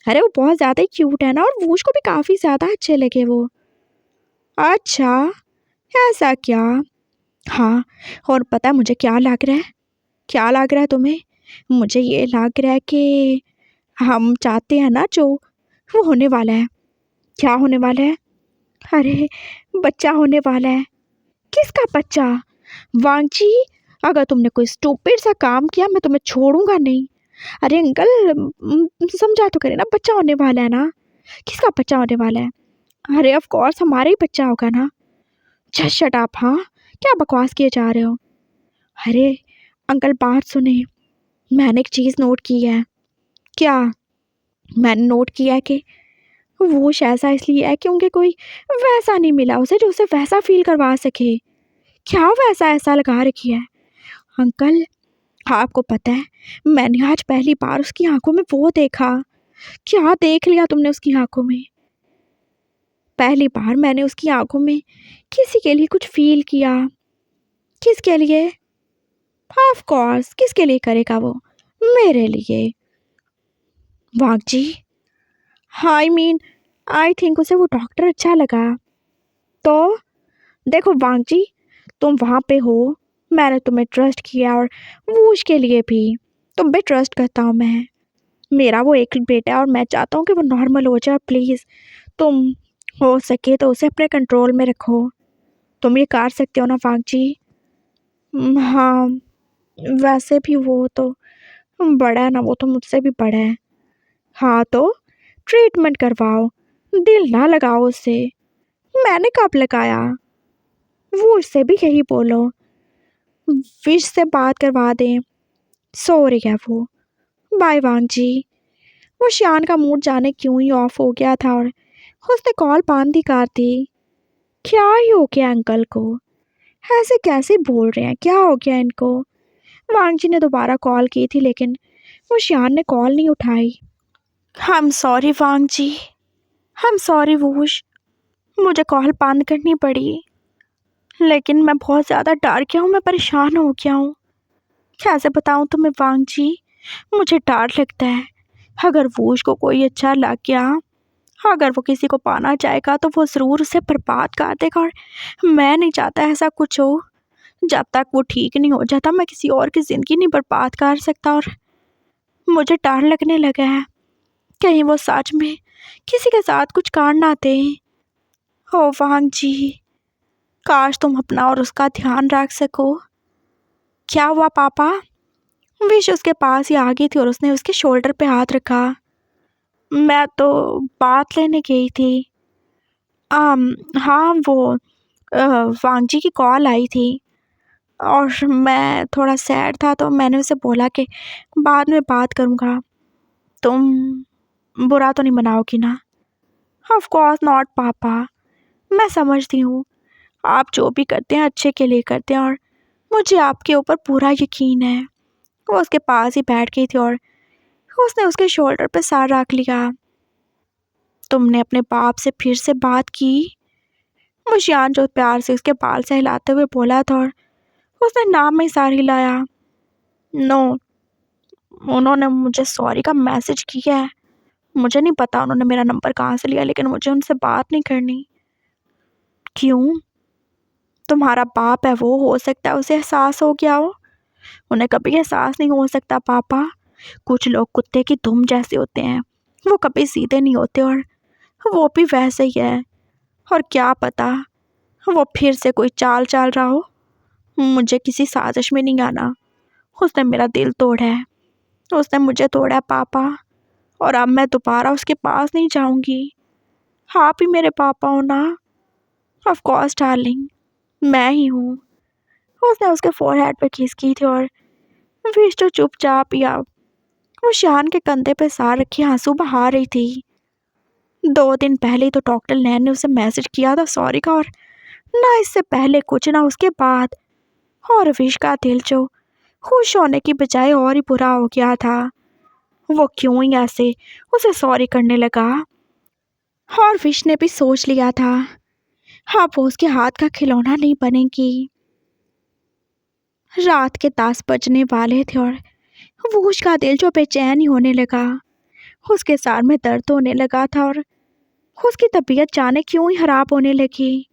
अरे वो बहुत ज़्यादा ही क्यूट है ना और वूश को भी काफ़ी ज़्यादा अच्छे लगे वो। अच्छा, ऐसा क्या? हाँ, और पता है मुझे क्या लग रहा है? क्या लग रहा है तुम्हें? मुझे ये लग रहा है कि हम चाहते हैं ना जो, वो होने वाला है। क्या होने वाला है? अरे! बच्चा होने वाला है। किसका बच्चा? वांगजी, अगर तुमने कोई स्टूपिड सा काम किया मैं तुम्हें छोड़ूँगा नहीं। अरे अंकल समझा तो करें ना, बच्चा होने वाला है ना। किसका बच्चा होने वाला है? अरे ऑफ कोर्स हमारा ही बच्चा होगा ना। जस्ट शट अप हाँ, क्या बकवास किए जा रहे हो? अरे अंकल बात सुने, मैंने एक चीज़ नोट की है। क्या? मैंने नोट किया है कि वो ऐसा इसलिए है क्योंकि कोई वैसा नहीं मिला उसे जो उसे वैसा फ़ील करवा सके। क्या वैसा ऐसा लगा रखी है? अंकल, आपको पता है मैंने आज पहली बार उसकी आँखों में वो देखा। क्या देख लिया तुमने उसकी आँखों में? पहली बार मैंने उसकी आँखों में किसी के लिए कुछ फ़ील किया। किसके लिए? ऑफ कोर्स किसके लिए करेगा वो? मेरे लिए। वांगजी, आई मीन आई थिंक उसे वो डॉक्टर अच्छा लगा। तो देखो वांगजी, तुम वहाँ पे हो, मैंने तुम्हें ट्रस्ट किया और वो उसके लिए भी तुम पे ट्रस्ट करता हूँ मैं। मेरा वो एक बेटा है और मैं चाहता हूँ कि वो नॉर्मल हो जाए। प्लीज़ तुम हो सके तो उसे अपने कंट्रोल में रखो। तुम ये कर सकते हो ना वांगजी? हाँ, वैसे भी वो तो बड़ा है ना, वो तो मुझसे भी बड़ा है। हाँ तो ट्रीटमेंट करवाओ, दिल ना लगाओ उससे। मैंने कब लगाया? वो उससे भी यही बोलो, विश से बात करवा दें। सो रही है वो। बाय वांगजी। वो श्यान का मूड जाने क्यों ही ऑफ हो गया था और उसने कॉल बंद ही कर दी। क्या ही हो गया अंकल को? ऐसे कैसे बोल रहे हैं? क्या हो गया इनको? वांगजी ने दोबारा कॉल की थी लेकिन वो श्यान ने कॉल नहीं उठाई। I am sorry Wang ji, I am sorry Woosh, मुझे कॉल बंद करनी पड़ी, लेकिन मैं बहुत ज़्यादा डर गया हूँ, मैं परेशान हो गया हूँ। कैसे बताऊँ तुम्हें वांग जी, मुझे डर लगता है अगर वूश को कोई अच्छा लग गया, अगर वो किसी को पाना चाहेगा तो वो ज़रूर उसे बर्बाद कर देगा, और मैं नहीं चाहता ऐसा कुछ हो। जब तक वो ठीक नहीं हो जाता मैं किसी और की ज़िंदगी नहीं बर्बाद कर सकता, और मुझे डर लगने लगा है कहीं वो सच में किसी के साथ कुछ कांड ना दे। ओ वांग जी, काश तुम अपना और उसका ध्यान रख सको। क्या हुआ पापा? विश उसके पास ही आ गई थी और उसने उसके शोल्डर पे हाथ रखा। मैं तो बात लेने गई थी। हाँ वो वांग जी की कॉल आई थी और मैं थोड़ा सैड था तो मैंने उसे बोला कि बाद में बात करूँगा। तुम बुरा तो नहीं मनाओगी ना? ऑफ कोर्स नॉट पापा, मैं समझती हूँ आप जो भी करते हैं अच्छे के लिए करते हैं, और मुझे आपके ऊपर पूरा यकीन है। वो उसके पास ही बैठ गई थी और उसने उसके शोल्डर पे सर रख लिया। तुमने अपने बाप से फिर से बात की? मुशियान जो प्यार से उसके बाल सहलाते हुए बोला था, और उसने नाम में सर हिलाया। नो, उन्होंने मुझे सॉरी का मैसेज किया है। मुझे नहीं पता उन्होंने मेरा नंबर कहाँ से लिया, लेकिन मुझे उनसे बात नहीं करनी। क्यों? तुम्हारा बाप है वो, हो सकता है उसे एहसास हो गया हो। उन्हें कभी एहसास नहीं हो सकता पापा। कुछ लोग कुत्ते की दुम जैसे होते हैं, वो कभी सीधे नहीं होते, और वो भी वैसे ही है। और क्या पता वो फिर से कोई चाल चल रहा हो। मुझे किसी साजिश में नहीं आना। उसने मेरा दिल तोड़ा है, उसने मुझे तोड़ा है पापा, और अब मैं दोबारा उसके पास नहीं जाऊंगी। आप ही मेरे पापा हो ना? ऑफ कोर्स डार्लिंग, मैं ही हूँ। उसने उसके फोरहेड पे किस की थी और विश तो चुपचाप ही अब वो शान के कंधे पे सार रखी आंसू बहा रही थी। 2 दिन पहले ही तो डॉक्टर नैन ने उसे मैसेज किया था सॉरी का, और ना इससे पहले कुछ ना उसके बाद। और विश का दिल जो खुश होने की बजाय और ही बुरा हो गया था। वो क्यों ही ऐसे उसे सॉरी करने लगा। और विश ने भी सोच लिया था हाँ वो उसके हाथ का खिलौना नहीं बनेगी। रात के 10 बजने वाले थे और वो उसका दिल जो बेचैन ही होने लगा। उसके सर में दर्द होने लगा था और उसकी तबीयत जाने क्यों ही खराब होने लगी।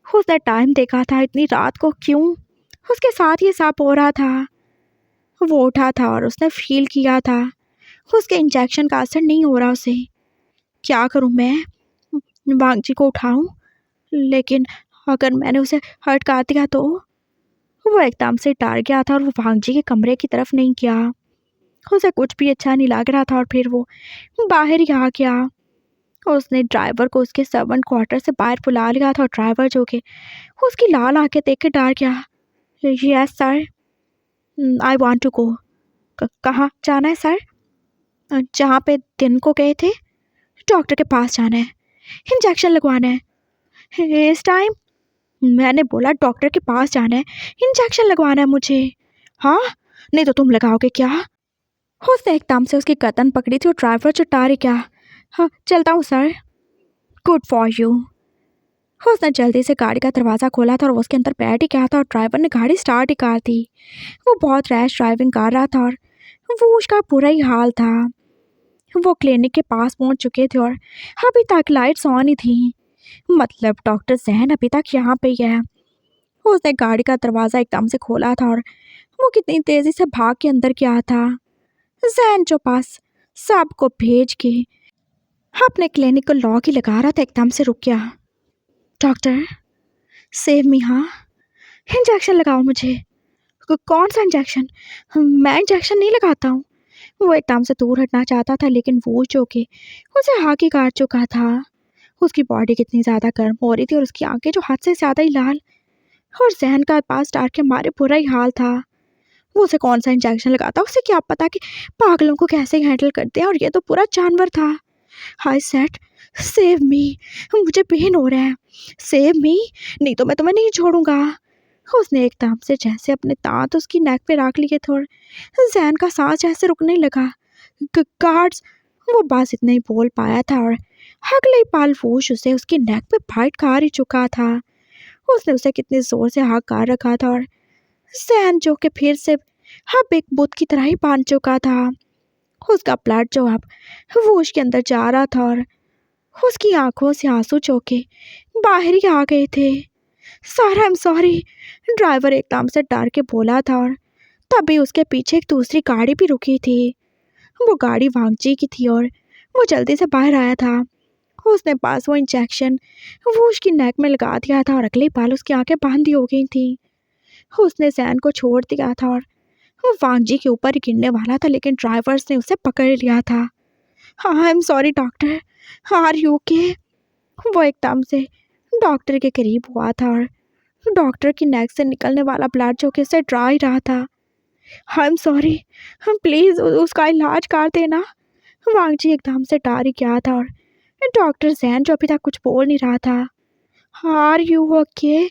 उसने टाइम देखा था, इतनी रात को क्यों उसके साथ ये सब हो रहा था। वो उठा था और उसने फील किया था उसके इंजेक्शन का असर नहीं हो रहा उसे। क्या करूं मैं? वांग जी को उठाऊं? लेकिन अगर मैंने उसे हर्ट कर दिया तो? वो एकदम से डर गया था और वो वांग जी के कमरे की तरफ नहीं गया। उसे कुछ भी अच्छा नहीं लग रहा था और फिर वो बाहर ही आ गया। उसने ड्राइवर को उसके सर्वेंट क्वार्टर से बाहर बुला लिया था और ड्राइवर जो कि उसकी लाल आंखें देख के डर गया। Yes sir, I want to go. कहाँ जाना है सर? जहाँ पे दिन को गए थे, डॉक्टर के पास जाना है, इंजेक्शन लगवाना है। इस टाइम? मैंने बोला डॉक्टर के पास जाना है, इंजेक्शन लगवाना है मुझे। हाँ, नहीं तो तुम लगाओगे क्या? उसने एकदम से उसकी गर्दन पकड़ी थी और ड्राइवर चुटा रही क्या। हाँ चलता हूँ सर। Good for you. उसने जल्दी से गाड़ी का दरवाज़ा खोला था और वो उसके अंदर बैठ ही गया था और ड्राइवर ने गाड़ी स्टार्ट ही कर दी। वो बहुत रैश ड्राइविंग कर रहा था और वो उसका बुरा ही हाल था। वो क्लिनिक के पास पहुंच चुके थे और अभी तक लाइट्स ऑन ही थी, मतलब डॉक्टर जहन अभी तक यहाँ पे ही है। उसने गाड़ी का दरवाज़ा एकदम से खोला था और वो कितनी तेज़ी से भाग के अंदर गया था। जहन जो पास सबको भेज के अपने क्लिनिक को लॉक ही लगा रहा था, एकदम से रुक गया। डॉक्टर सेव मी, हाँ इंजेक्शन लगाओ मुझे। कौन सा इंजेक्शन? मैं इंजेक्शन नहीं लगाता हूँ। वो एकदम से दूर हटना चाहता था, लेकिन वो जो कि उसे हाकी काट चुका था। उसकी बॉडी कितनी ज़्यादा गर्म हो रही थी और उसकी आंखें जो हद से ज़्यादा ही लाल, और जहन का पास डार के मारे बुरा ही हाल था। वो उसे कौन सा इंजेक्शन लगाता, उसे क्या पता कि पागलों को कैसे हैंडल करते हैं, और ये तो पूरा जानवर था। हाय सेट, सेव मी, मुझे पेन हो रहा है, सेव मी, नहीं तो मैं तुम्हें नहीं छोड़ूंगा। उसने एकदम से जैसे अपने दांत उसकी नेक पे रख लिए थे और जैन का सांस जैसे रुकने लगा। गार्ड्स, वो बस इतना ही बोल पाया था और अगले ही पल वोश उसे उसकी नेक पे फाइट कर ही चुका था। उसने उसे कितने जोर से हाथ कर रखा था और सैन जो कि फिर से अब एक बुत की तरह ही बांध चुका था। उसका ब्लड जो अब वोश के अंदर जा रहा था और उसकी आंखों से आंसू चौके बाहर ही आ गए थे। Sir I am sorry, driver एकदम से डर के बोला था और तभी उसके पीछे एक दूसरी गाड़ी भी रुकी थी। वो गाड़ी वांगजी की थी और वो जल्दी से बाहर आया था। उसने पास वो इंजेक्शन वो उसकी नेक में लगा दिया था और अगले पल उसकी आंखें बंद हो गई थी। उसने सैन को छोड़ दिया था और वो वांगजी के ऊपर ही गिरने वाला था, लेकिन ड्राइवर्स ने उसे पकड़ लिया था। हाँ I am sorry doctor, are you okay? वो एकदम से डॉक्टर के करीब हुआ था और डॉक्टर की नेक से निकलने वाला ब्लड जो कि उसे ड्रा ही रहा था। आई एम सॉरी, हम प्लीज़ उसका इलाज कर देना। वांगजी एकदम से डर ही गया था और डॉक्टर जैन जो अभी तक कुछ बोल नहीं रहा था। Are you okay?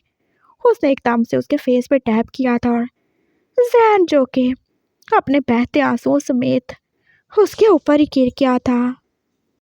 उसने एकदम से उसके फेस पे टैप किया था और जैन जो कि अपने बहते आंसुओं समेत उसके ऊपर ही गिर गया था।